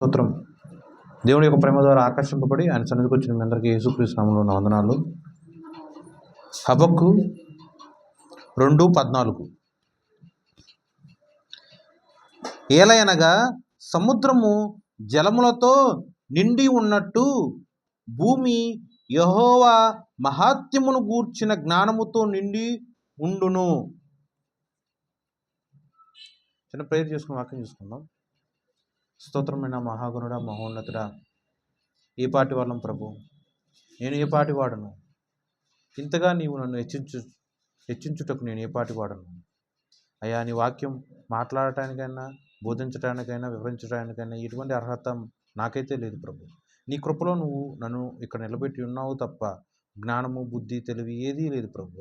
స్తోత్రం. దేవుని యొక్క ప్రేమ ద్వారా ఆకర్షింపబడి ఆయన సన్నిధికి వచ్చిన మీ అందరికీ యేసుక్రీస్తు నామములో నా వందనాలు. హబక్కు 2:14 ఏలయనగా సముద్రము జలములతో నిండి ఉన్నట్టు భూమి యెహోవా మహాత్మ్యమును గూర్చిన జ్ఞానముతో నిండి ఉండును. చిన్న ప్రేయర్ చేసుకుని వాక్యం చూసుకుందాం. స్తోత్రమైన మహాగుణుడా, మహోన్నతుడా, ఏ పాటి వాళ్ళం ప్రభు, నేను ఏ పాటి వాడను, ఇంతగా నీవు నన్ను హెచ్చించుటకు నేను ఏ పాటి వాడను అయ్యా. నీ వాక్యం మాట్లాడటానికైనా, బోధించడానికైనా, వివరించడానికైనా ఎటువంటి అర్హత నాకైతే లేదు ప్రభు. నీ కృపలో నువ్వు నన్ను ఇక్కడ నిలబెట్టి ఉన్నావు తప్ప జ్ఞానము, బుద్ధి, తెలివి ఏదీ లేదు ప్రభు.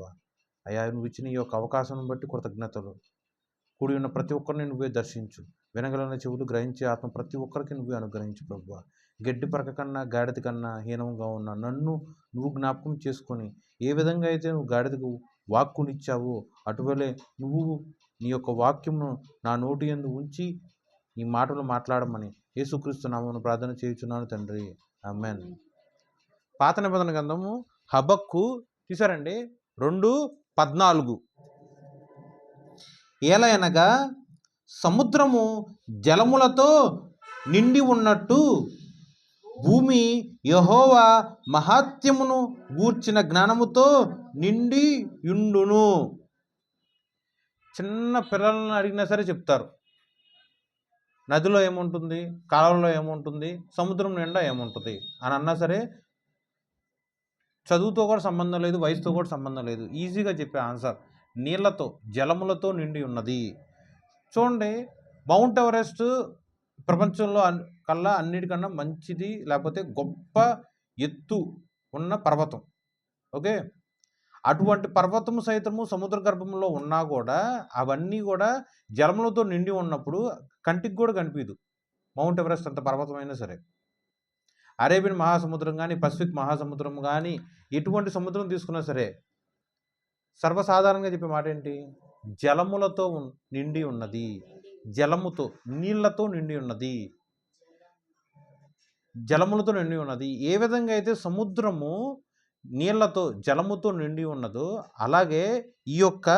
అయ్యా, నువ్వు ఇచ్చిన ఈ యొక్క అవకాశం బట్టి కృతజ్ఞతలు. కూడి ఉన్న ప్రతి ఒక్కరిని నువ్వే దర్శించు. వినగలన చెవులు, గ్రహించే ఆత్మ ప్రతి ఒక్కరికి నువ్వే అనుగ్రహించు ప్రభువా. గడ్డి పరక కన్నా, గాడిద కన్నా హీనంగా ఉన్న నన్ను నువ్వు జ్ఞాపకం చేసుకొని ఏ విధంగా అయితే నువ్వు గాడిదకు వాక్కునిచ్చావో అటువలే నువ్వు నీ యొక్క వాక్యమును నా నోటి యందు ఉంచి ఈ మాటలు మాట్లాడమని యేసుక్రీస్తు నామమున ప్రార్థన చేయుచున్నాను తండ్రి, ఆమేన్. పాత నిబంధన గ్రంథము హబక్కు చూసారండి 2:14 ఏలయనగా సముద్రము జలములతో నిండి ఉన్నట్టు భూమి యెహోవా మహాత్మ్యమును గూర్చిన జ్ఞానముతో నిండి యుండును. చిన్న పిల్లలను అడిగినా సరే చెప్తారు, నదిలో ఏముంటుంది, కాలంలో ఏముంటుంది, సముద్రం నిండా ఏముంటుంది అని అన్నా సరే చదువుతో కూడా సంబంధం లేదు, వయసుతో కూడా సంబంధం లేదు, ఈజీగా చెప్పే ఆన్సర్ నీళ్లతో, జలములతో నిండి ఉన్నది. చూడండి, మౌంట్ ఎవరెస్ట్ ప్రపంచంలో కల్లా అన్నిటికన్నా మంచిది, లేకపోతే గొప్ప ఎత్తు ఉన్న పర్వతం. ఓకే, అటువంటి పర్వతము సైతము సముద్ర గర్భంలో ఉన్నా కూడా అవన్నీ కూడా జలములతో నిండి ఉన్నప్పుడు కంటికి కూడా కనిపించదు. మౌంట్ ఎవరెస్ట్ అంత పర్వతమైనా సరే, అరేబియన్ మహాసముద్రం కానీ, పసిఫిక్ మహాసముద్రం కానీ, ఎటువంటి సముద్రం తీసుకున్నా సరే సర్వసాధారణంగా చెప్పే మాట ఏంటి? జలములతో నిండి ఉన్నది, జలముతో, నీళ్లతో నిండి ఉన్నది, జలములతో నిండి ఉన్నది. ఏ విధంగా అయితే సముద్రము నీళ్లతో, జలముతో నిండి ఉన్నదో అలాగే ఈ యొక్క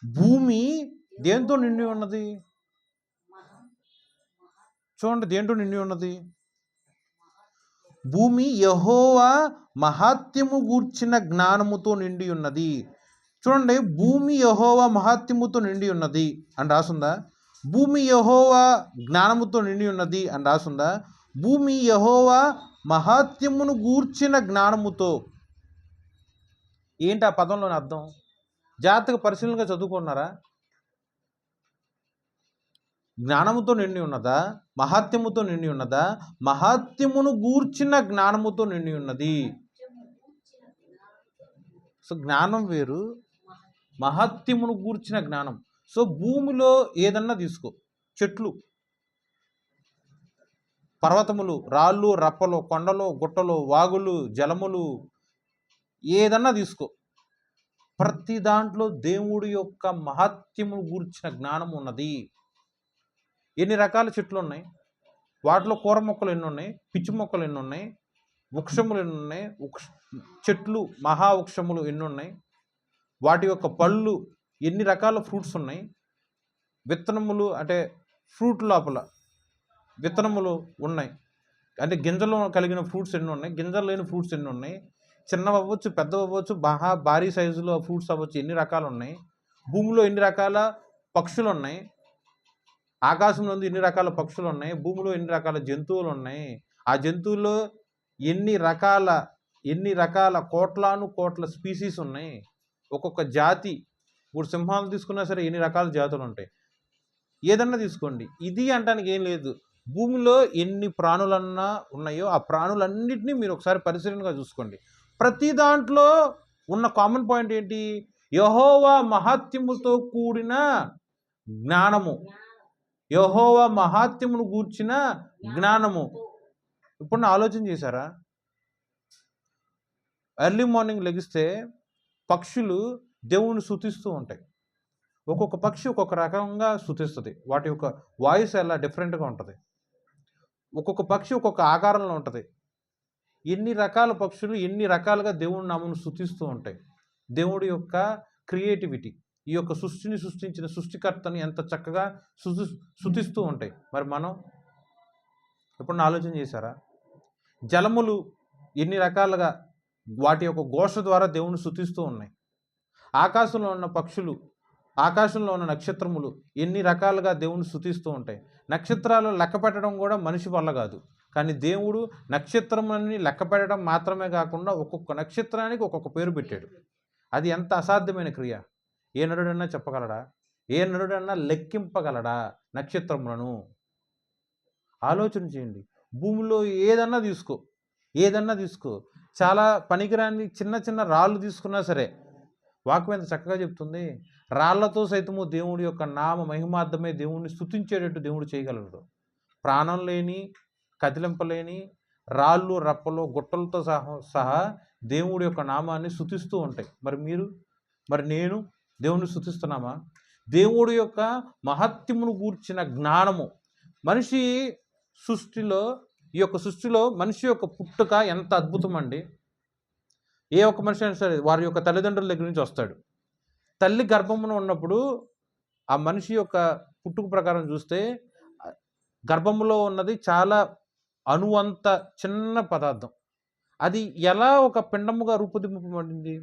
భూమి దేంతో నిండి ఉన్నది? చూడండి, దేంతో నిండి ఉన్నది? భూమి యెహోవా మహాత్మ్యము గూర్చిన జ్ఞానముతో నిండి ఉన్నది. చూడండి, భూమి యెహోవా మహాత్మ్యముతో నిండి ఉన్నది అని రాసుందా? భూమి యెహోవా జ్ఞానముతో నిండి ఉన్నది అని రాసుందా? భూమి యెహోవా మహాత్మ్యమును గూర్చిన జ్ఞానముతో. ఏంటి ఆ పదంలోని అర్థం? జాగ్రత్తగా పరిశీలనగా చదువుకున్నారా? జ్ఞానముతో నిండి ఉన్నదా, మహాత్మ్యముతో నిండి ఉన్నదా? మహాత్మ్యమును గూర్చిన జ్ఞానముతో నిండి ఉన్నది. సో జ్ఞానం వేరు, మహాత్మ్యమును గూర్చిన జ్ఞానం. సో భూమిలో ఏదన్నా తీసుకో, చెట్లు, పర్వతములు, రాళ్ళు, రప్పలు, కొండలు, గుట్టలు, వాగులు, జలములు, ఏదన్నా తీసుకో, ప్రతి దాంట్లో దేవుడి యొక్క మహాత్మ్యమును గూర్చిన జ్ఞానం ఉన్నది. ఎన్ని రకాల చెట్లు ఉన్నాయి, వాటిలో కూర మొక్కలు ఎన్ని ఉన్నాయి, పిచ్చి మొక్కలు ఎన్ని ఉన్నాయి, వృక్షములు ఎన్ని ఉన్నాయి, చెట్లు, మహావృక్షములు ఎన్ని ఉన్నాయి, వాటి యొక్క పళ్ళు, ఎన్ని రకాల ఫ్రూట్స్ ఉన్నాయి, విత్తనములు అంటే ఫ్రూట్ లోపల విత్తనములు ఉన్నాయి, అంటే గింజలు కలిగిన ఫ్రూట్స్ ఎన్ని ఉన్నాయి, గింజలు లేని ఫ్రూట్స్ ఎన్ని ఉన్నాయి, చిన్నవి అవ్వచ్చు, పెద్దవి అవ్వచ్చు, భారీ సైజులో ఫ్రూట్స్ అవ్వచ్చు, ఎన్ని రకాలు ఉన్నాయి. భూమిలో ఎన్ని రకాల పక్షులు ఉన్నాయి, ఆకాశంలో ఎన్ని రకాల పక్షులు ఉన్నాయి, భూమిలో ఎన్ని రకాల జంతువులు ఉన్నాయి, ఆ జంతువుల్లో ఎన్ని రకాల కోట్ల స్పీసీస్ ఉన్నాయి, ఒక్కొక్క జాతి. ఇప్పుడు సింహాలు తీసుకున్నా సరే ఎన్ని రకాల జాతులు ఉంటాయి. ఏదన్నా తీసుకోండి, ఇది అంటానికి ఏం లేదు. భూమిలో ఎన్ని ప్రాణులన్నా ఉన్నాయో ఆ ప్రాణులన్నింటినీ మీరు ఒకసారి పరిశీలనగా చూసుకోండి. ప్రతి దాంట్లో ఉన్న కామన్ పాయింట్ ఏంటి? యెహోవా మహాత్మ్యముతో కూడిన జ్ఞానము, యెహోవా మహాత్మ్యమును గూర్చిన జ్ఞానము. ఇప్పుడు ఆలోచన చేశారా? ఎర్లీ మార్నింగ్ లెగిస్తే పక్షులు దేవుణ్ణి స్తుతిస్తూ ఉంటాయి. ఒక్కొక్క పక్షి ఒక్కొక్క రకంగా స్తుతిస్తుంది, వాటి యొక్క వాయిస్ ఎలా డిఫరెంట్గా ఉంటుంది. ఒక్కొక్క పక్షి ఒక్కొక్క ఆకారంలో ఉంటుంది. ఎన్ని రకాల పక్షులు ఎన్ని రకాలుగా దేవుని నామమును స్తుతిస్తూ ఉంటాయి. దేవుడి యొక్క క్రియేటివిటీ, ఈ యొక్క సృష్టిని సృష్టించిన సృష్టికర్తని ఎంత చక్కగా స్తుతిస్తూ ఉంటాయి. మరి మనం ఎప్పుడన్నా ఆలోచన చేశారా? జలములు ఎన్ని రకాలుగా వాటి యొక్క ఘోష ద్వారా దేవుని స్తుతిస్తూ ఉన్నాయి. ఆకాశంలో ఉన్న పక్షులు, ఆకాశంలో ఉన్న నక్షత్రములు ఎన్ని రకాలుగా దేవుని స్తుతిస్తూ ఉంటాయి. నక్షత్రాలు లెక్క పెట్టడం కూడా మనిషి వల్ల కాదు. కానీ దేవుడు నక్షత్రములని లెక్క పెట్టడం మాత్రమే కాకుండా ఒక్కొక్క నక్షత్రానికి ఒక్కొక్క పేరు పెట్టాడు. అది ఎంత అసాధ్యమైన క్రియ! ఏ నరుడన్నా చెప్పగలడా? ఏ నరుడన్నా లెక్కింపగలడా నక్షత్రములను? ఆలోచన చేయండి. భూమిలో ఏదన్నా తీసుకో, ఏదన్నా తీసుకో, చాలా పనికిరాని చిన్న చిన్న రాళ్ళు తీసుకున్నా సరే వాక్యం ఎంత చక్కగా చెప్తుంది. రాళ్లతో సైతము దేవుడి యొక్క నామ మహిమార్థమే దేవుణ్ణి స్తుతించేటట్టు దేవుడు చేయగలడు. ప్రాణం లేని, కదిలింపలేని రాళ్ళు, రప్పలు, గుట్టలతో సహా దేవుడి యొక్క నామాన్ని స్తుతిస్తూ ఉంటాయి. మరి నేను దేవుణ్ణి స్తుతిస్తున్నామా? దేవుడి యొక్క మహత్యమును గూర్చిన జ్ఞానము మనిషి సృష్టిలో, ఈ యొక్క సృష్టిలో మనిషి యొక్క పుట్టుక ఎంత అద్భుతం అండి. ఏ ఒక్క మనిషి అయినా సరే వారి యొక్క తల్లిదండ్రుల దగ్గర నుంచి వస్తాడు. తల్లి గర్భమున ఉన్నప్పుడు ఆ మనిషి యొక్క పుట్టుక ప్రకారం చూస్తే గర్భంలో ఉన్నది చాలా అణువంత చిన్న పదార్థం. అది ఎలా ఒక పిండముగా రూపుదింపబడింది?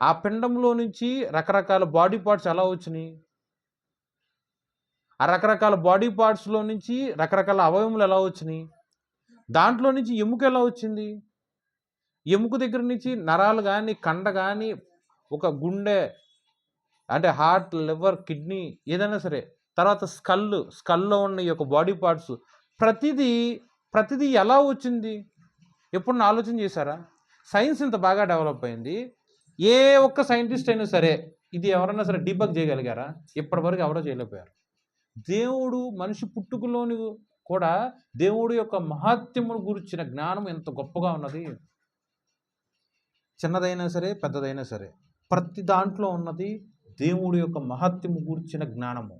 ఆ పిండంలో నుంచి రకరకాల బాడీ పార్ట్స్ ఎలా వచ్చినాయి? ఆ రకరకాల బాడీ పార్ట్స్లో నుంచి రకరకాల అవయవములు ఎలా వచ్చినాయి? దాంట్లో నుంచి ఎముక ఎలా వచ్చింది? ఎముక దగ్గర నుంచి నరాలు కానీ, కండ కానీ, ఒక గుండె అంటే హార్ట్, లివర్, కిడ్నీ ఏదైనా సరే, తర్వాత స్కల్లో ఉన్న ఈ యొక్క బాడీ పార్ట్స్ ప్రతిదీ ఎలా వచ్చింది? ఎప్పుడన్నా ఆలోచన చేశారా? సైన్స్ ఇంత బాగా డెవలప్ అయింది. ఏ ఒక్క సైంటిస్ట్ అయినా సరే ఇది ఎవరైనా సరే డీబగ్ చేయగలిగారా? ఇప్పటివరకు ఎవరో చేయలేకపోయారు. దేవుడు మనిషి పుట్టుకలోని కూడా దేవుడి యొక్క మహాత్మ్యమును గురించిన జ్ఞానం ఎంత గొప్పగా ఉన్నది. చిన్నదైనా సరే, పెద్దదైనా సరే, ప్రతి దాంట్లో ఉన్నది దేవుడి యొక్క మహత్యము గూర్చిన జ్ఞానము.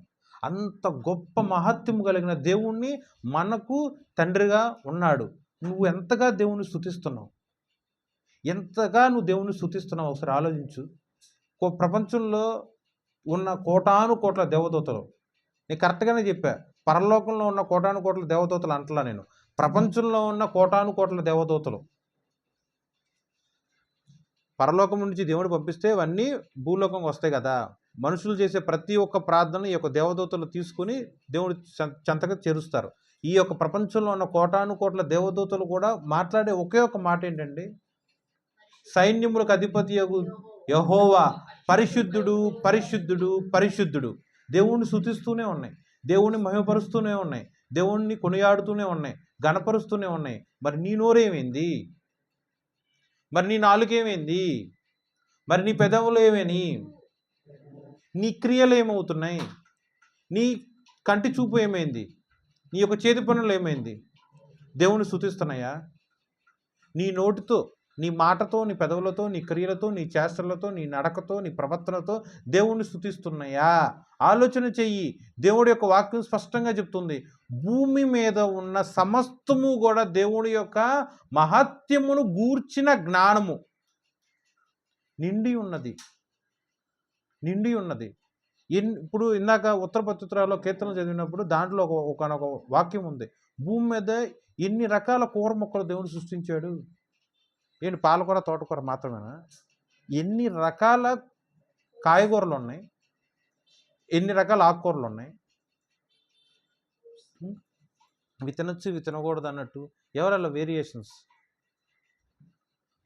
అంత గొప్ప మహత్యము కలిగిన దేవుణ్ణి మనకు తండ్రిగా ఉన్నాడు. నువ్వు ఎంతగా దేవుణ్ణి స్తుతిస్తున్నావు? ఎంతగా నువ్వు దేవుణ్ణి స్తుతిస్తున్నావు ఒకసారి ఆలోచించు. ప్రపంచంలో ఉన్న కోటాను కోట్ల దేవదూతలు, నేను కరెక్ట్గానే చెప్పా, పరలోకంలో ఉన్న కోటాను కోట్ల దేవదూతలు అంటలా నేను, ప్రపంచంలో ఉన్న కోటాను కోట్ల దేవదూతలు. పరలోకం నుంచి దేవుడు పంపిస్తే అవన్నీ భూలోకంకి వస్తాయి కదా. మనుషులు చేసే ప్రతి ఒక్క ప్రార్థన ఈ యొక్క దేవదూతలు తీసుకుని దేవుడి చెంతగా చేరుస్తారు. ఈ యొక్క ప్రపంచంలో ఉన్న కోటాను కోట్ల దేవదూతలు కూడా మాట్లాడే ఒకే ఒక మాట ఏంటండి? సైన్యములకు అధిపతి యెహోవా పరిశుద్ధుడు, పరిశుద్ధుడు, పరిశుద్ధుడు. దేవుణ్ణి స్తుతిస్తూనే ఉన్నాయి, దేవుణ్ణి మహిమపరుస్తూనే ఉన్నాయి, దేవుణ్ణి కొనియాడుతూనే ఉన్నాయి, గణపరుస్తూనే ఉన్నాయి. మరి నీ నోరేమైంది? మరి నీ నాలుకేమైంది? మరి నీ పెదవులు ఏమని? నీ క్రియలు ఏమవుతున్నాయి? నీ కంటి చూపు ఏమైంది? నీ యొక్క చేతి పనులు ఏమైంది? దేవుని స్తుతిస్తున్నాయా? నీ నోటితో, నీ మాటతో, నీ పెదవులతో, నీ క్రియలతో, నీ చేష్టలతో, నీ నడకతో, నీ ప్రవర్తనతో దేవుణ్ణి స్తుతిస్తున్నాయా? ఆలోచన చెయ్యి. దేవుడి యొక్క వాక్యం స్పష్టంగా చెప్తుంది, భూమి మీద ఉన్న సమస్తము కూడా దేవుడి యొక్క మహత్యమును గూర్చిన జ్ఞానము నిండి ఉన్నది. ఇప్పుడు ఇందాక ఉత్తరపత్రికలో కీర్తనలు చదివినప్పుడు దాంట్లో ఒక వాక్యం ఉంది, భూమి మీద ఎన్ని రకాల కూర మొక్కలు దేవుడు సృష్టించాడు. ఏంటి పాలకూర, తోటకూర మాత్రమేనా? ఎన్ని రకాల కాయగూరలు ఉన్నాయి, ఎన్ని రకాల ఆకుకూరలు ఉన్నాయి. ఇవి తినొచ్చు, ఇవి తినకూడదు అన్నట్టు ఎవరలా వేరియేషన్స్.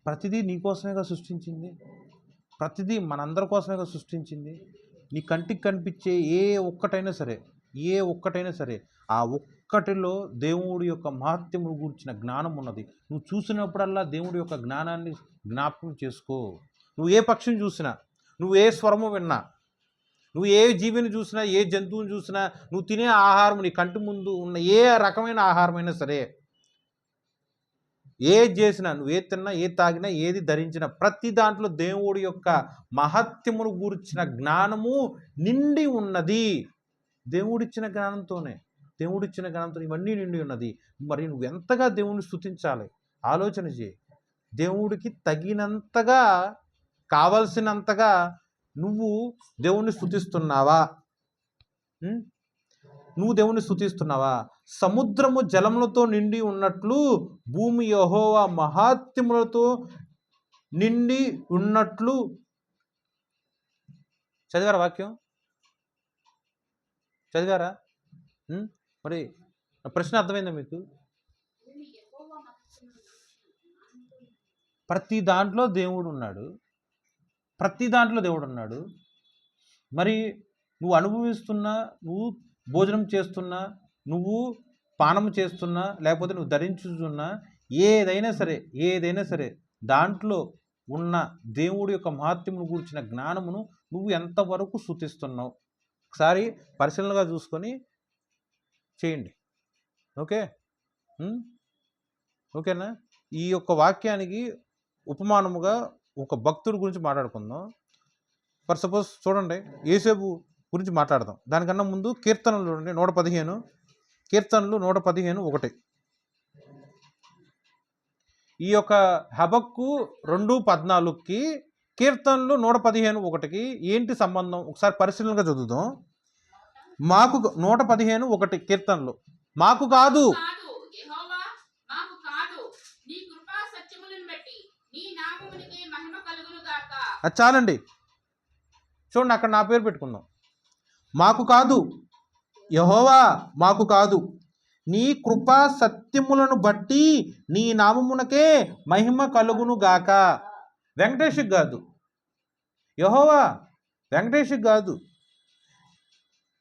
ప్రతిదీ నీకోసమేగా సృష్టించింది, ప్రతిదీ మనందరి కోసమేగా సృష్టించింది. నీ కంటికి కనిపించే ఏ ఒక్కటైనా సరే ఆ ఒక్కటిలో దేవుడి యొక్క మహత్యమును గూర్చిన జ్ఞానం ఉన్నది. నువ్వు చూసినప్పుడల్లా దేవుడి యొక్క జ్ఞానాన్ని జ్ఞాపకం చేసుకో. నువ్వు ఏ పక్షిని చూసినా, నువ్వు ఏ స్వరము విన్నా, నువ్వు ఏ జీవిని చూసినా, ఏ జంతువుని చూసినా, నువ్వు తినే ఆహారం, నీ కంటి ముందు ఉన్న ఏ రకమైన ఆహారమైనా సరే, ఏది చేసినా, నువ్వు ఏది తిన్నా, ఏది తాగినా, ఏది ధరించినా, ప్రతి దాంట్లో దేవుడి యొక్క మహత్యమును గూర్చిన జ్ఞానము నిండి ఉన్నది. దేవుడిచ్చిన జ్ఞానంతోనే. దేవుడిచ్చిన ఘనతతో ఇవన్నీ నిండి ఉన్నది. మరి నువ్వు ఎంతగా దేవుణ్ణి స్తుతించాలి ఆలోచన చేయి. దేవుడికి తగినంతగా, కావలసినంతగా నువ్వు దేవుణ్ణి స్తుతిస్తున్నావా? నువ్వు దేవుణ్ణి స్తుతిస్తున్నావా? సముద్రము జలములతో నిండి ఉన్నట్లు భూమి యెహోవా మహాత్మ్యములతో నిండి ఉన్నట్లు. చదివారా వాక్యం? చదివారా? మరి ప్రశ్న అర్థమైందా మీకు? ప్రతి దాంట్లో దేవుడు ఉన్నాడు, ప్రతి దాంట్లో దేవుడు ఉన్నాడు. మరి నువ్వు అనుభవిస్తున్నా, నువ్వు భోజనం చేస్తున్నా, నువ్వు పానం చేస్తున్నా, లేకపోతే నువ్వు ధరించుతున్నా, ఏదైనా సరే దాంట్లో ఉన్న దేవుడి యొక్క మహాత్మ్యమును గురించిన జ్ఞానమును నువ్వు ఎంతవరకు స్తుతిస్తున్నావు ఒకసారి పరిశీలనగా చూసుకొని చేయండి. ఓకేనా? ఈ యొక్క వాక్యానికి ఉపమానముగా ఒక భక్తుడి గురించి మాట్లాడుకుందాం. ఫర్ సపోజ్ చూడండి, యేసేపు గురించి మాట్లాడదాం. దానికన్నా ముందు కీర్తనలు చూడండి, 115 కీర్తనలు 115:1. ఈ యొక్క హబక్కు 2:14కి కీర్తనలు 115:1కి ఏంటి సంబంధం ఒకసారి పరిశీలనగా చదువుదాం. మాకు 115:1 కీర్తనలు, మాకు కాదు, అది చాలండి. చూడండి, అక్కడ నా పేరు పెట్టుకుందాం. మాకు కాదు యెహోవా, మాకు కాదు, నీ కృపా సత్యములను బట్టి నీ నామమునకే మహిమ కలుగును గాక. వెంకటేష్కి కాదు, యెహోవా వెంకటేష్కి కాదు,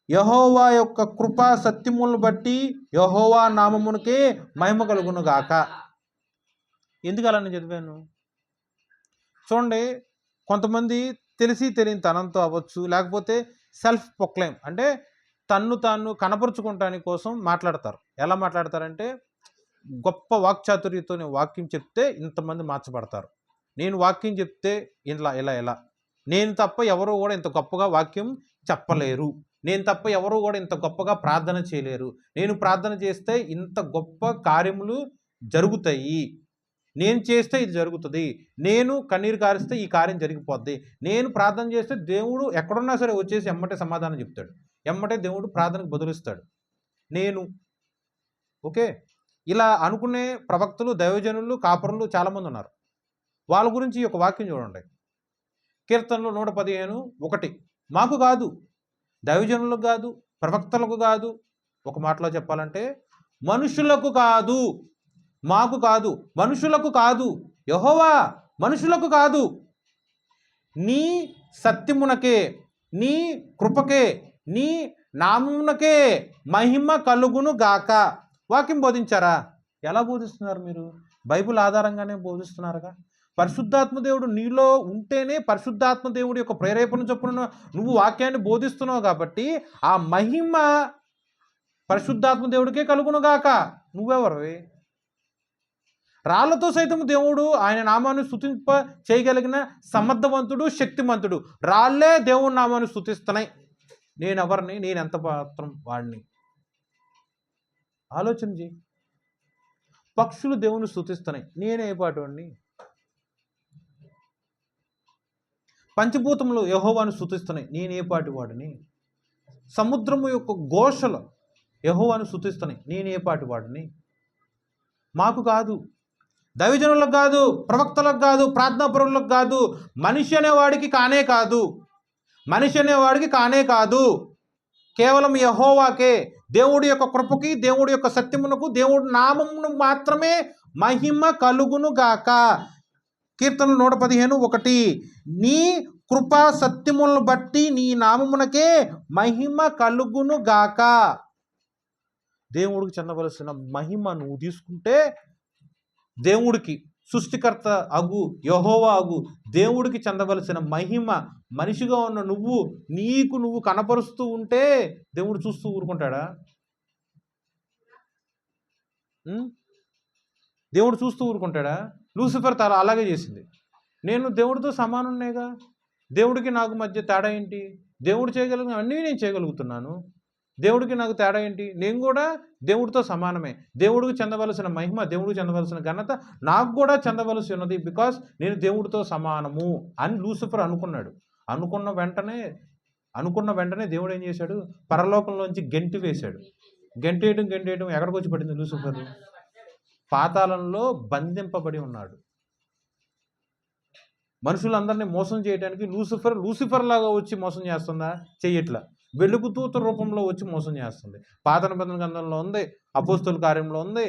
యెహోవా యొక్క కృపా సత్యములను బట్టి యెహోవా నామమునకే మహిమ కలుగును గాక. ఎందుకు అలా నేను చదివాను చూడండి. కొంతమంది తెలిసి తెలియని తనంతో అవ్వచ్చు, లేకపోతే సెల్ఫ్ ప్రొక్లైమ్ అంటే తన్ను తాను కనపరుచుకోవటానికి కోసం మాట్లాడతారు. ఎలా మాట్లాడతారంటే, గొప్ప వాక్చాతుర్యతో నేను వాక్యం చెప్తే ఇంతమంది మార్చబడతారు, నేను వాక్యం చెప్తే ఇలా నేను తప్ప ఎవరు కూడా ఇంత గొప్పగా వాక్యం చెప్పలేరు, నేను తప్ప ఎవరు కూడా ఇంత గొప్పగా ప్రార్థన చేయలేరు, నేను ప్రార్థన చేస్తే ఇంత గొప్ప కార్యములు జరుగుతాయి, నేను చేస్తే ఇది జరుగుతుంది, నేను కన్నీరు కారిస్తే ఈ కార్యం జరిగిపోద్ది, నేను ప్రార్థన చేస్తే దేవుడు ఎక్కడున్నా సరే వచ్చేసి ఎమ్మటే సమాధానం చెప్తాడు, ఎమ్మటే దేవుడు ప్రార్థనకు బదులిస్తాడు. ఇలా అనుకునే ప్రవక్తలు, దైవజనులు, కాపరులు చాలామంది ఉన్నారు. వాళ్ళ గురించి ఒక వాక్యం చూడండి. కీర్తనలు 115:1. మాకు కాదు, దైవజనులకు కాదు, ప్రవక్తలకు కాదు, ఒక మాటలో చెప్పాలంటే మనుషులకు కాదు, మాకు కాదు, మనుషులకు కాదు, యెహోవా మనుషులకు కాదు, నీ సత్యమునకే, నీ కృపకే, నీ నామమునకే మహిమ కలుగును గాక. వాక్యం బోధించారా? ఎలా బోధిస్తున్నారు మీరు? బైబిల్ ఆధారంగానే బోధిస్తున్నారుగా. పరిశుద్ధాత్మ దేవుడు నీలో ఉంటేనే, పరిశుద్ధాత్మ దేవుడి యొక్క ప్రేరేపణ చొప్పున నువ్వు వాక్యాన్ని బోధిస్తున్నావు కాబట్టి ఆ మహిమ పరిశుద్ధాత్మ దేవుడికే కలుగును గాక. నువ్వెవరివి? రాళ్లతో సైతం దేవుడు ఆయన నామాన్ని స్తుతింప చేయగలిగిన సమర్థవంతుడు, శక్తిమంతుడు. రాళ్లే దేవుడి నామాన్ని స్తుతిస్తున్నాయి. నేనెవరిని? నేను ఎంత మాత్రం వాడిని? ఆలోచన చేయి. పక్షులు దేవుని స్తుతిస్తున్నాయి, నేనే పాటు వాడిని? పంచభూతములు యెహోవాను స్తుతిస్తున్నాయి, నేనే పాటి వాడిని? సముద్రము యొక్క ఘోషలు యెహోవాను స్తుతిస్తున్నాయి, నేనే పాటి వాడిని? మాకు కాదు, దైవజనులకు కాదు, ప్రవక్తలకు కాదు, ప్రార్థనాపరులకు కాదు, మనిషి అనేవాడికి కానే కాదు, మనిషి అనేవాడికి కానే కాదు, కేవలం యెహోవాకే, దేవుడి యొక్క కృపకి, దేవుడి యొక్క సత్యమునకు, దేవుడి నామమును మాత్రమే మహిమ కలుగును గాక. కీర్తనలు 115:1. నీ కృపా సత్యములను బట్టి నీ నామమునకే మహిమ కలుగును గాక. దేవుడికి చెందవలసిన మహిమ నువ్వు తీసుకుంటే, దేవుడికి సృష్టికర్త అగు యెహోవా అగు దేవుడికి చెందవలసిన మహిమ మనిషిగా ఉన్న నువ్వు కనపరుస్తూ ఉంటే దేవుడు చూస్తూ ఊరుకుంటాడా? దేవుడు చూస్తూ ఊరుకుంటాడా? లూసిఫర్ తల అలాగే చేసింది. నేను దేవుడితో సమానున్నేగా, దేవుడికి నాకు మధ్య తేడా ఏంటి? దేవుడు చేయగలిగిన అన్నీ నేను చేయగలుగుతున్నాను, దేవుడికి నాకు తేడా ఏంటి? నేను కూడా దేవుడితో సమానమే. దేవుడికి చెందవలసిన మహిమ, దేవుడికి చెందవలసిన ఘనత నాకు కూడా చెందవలసి ఉన్నది. బికాస్ నేను దేవుడితో సమానము అని లూసిఫర్ అనుకున్నాడు. అనుకున్న వెంటనే దేవుడు ఏం చేశాడు? పరలోకంలోంచి గెంటి వేశాడు. గెంటేయడం ఎక్కడికి వచ్చి పడింది లూసిఫర్? పాతాళంలో బంధింపబడి ఉన్నాడు. మనుషులందరినీ మోసం చేయడానికి లూసిఫర్ లాగా వచ్చి మోసం చేస్తుందా? చెయ్యట్లా. వెలుగుదూత రూపంలో వచ్చి మోసం చేస్తుంది. పాత నిబంధన గ్రంథంలో ఉంది, అపోస్తుల కార్యంలో ఉంది,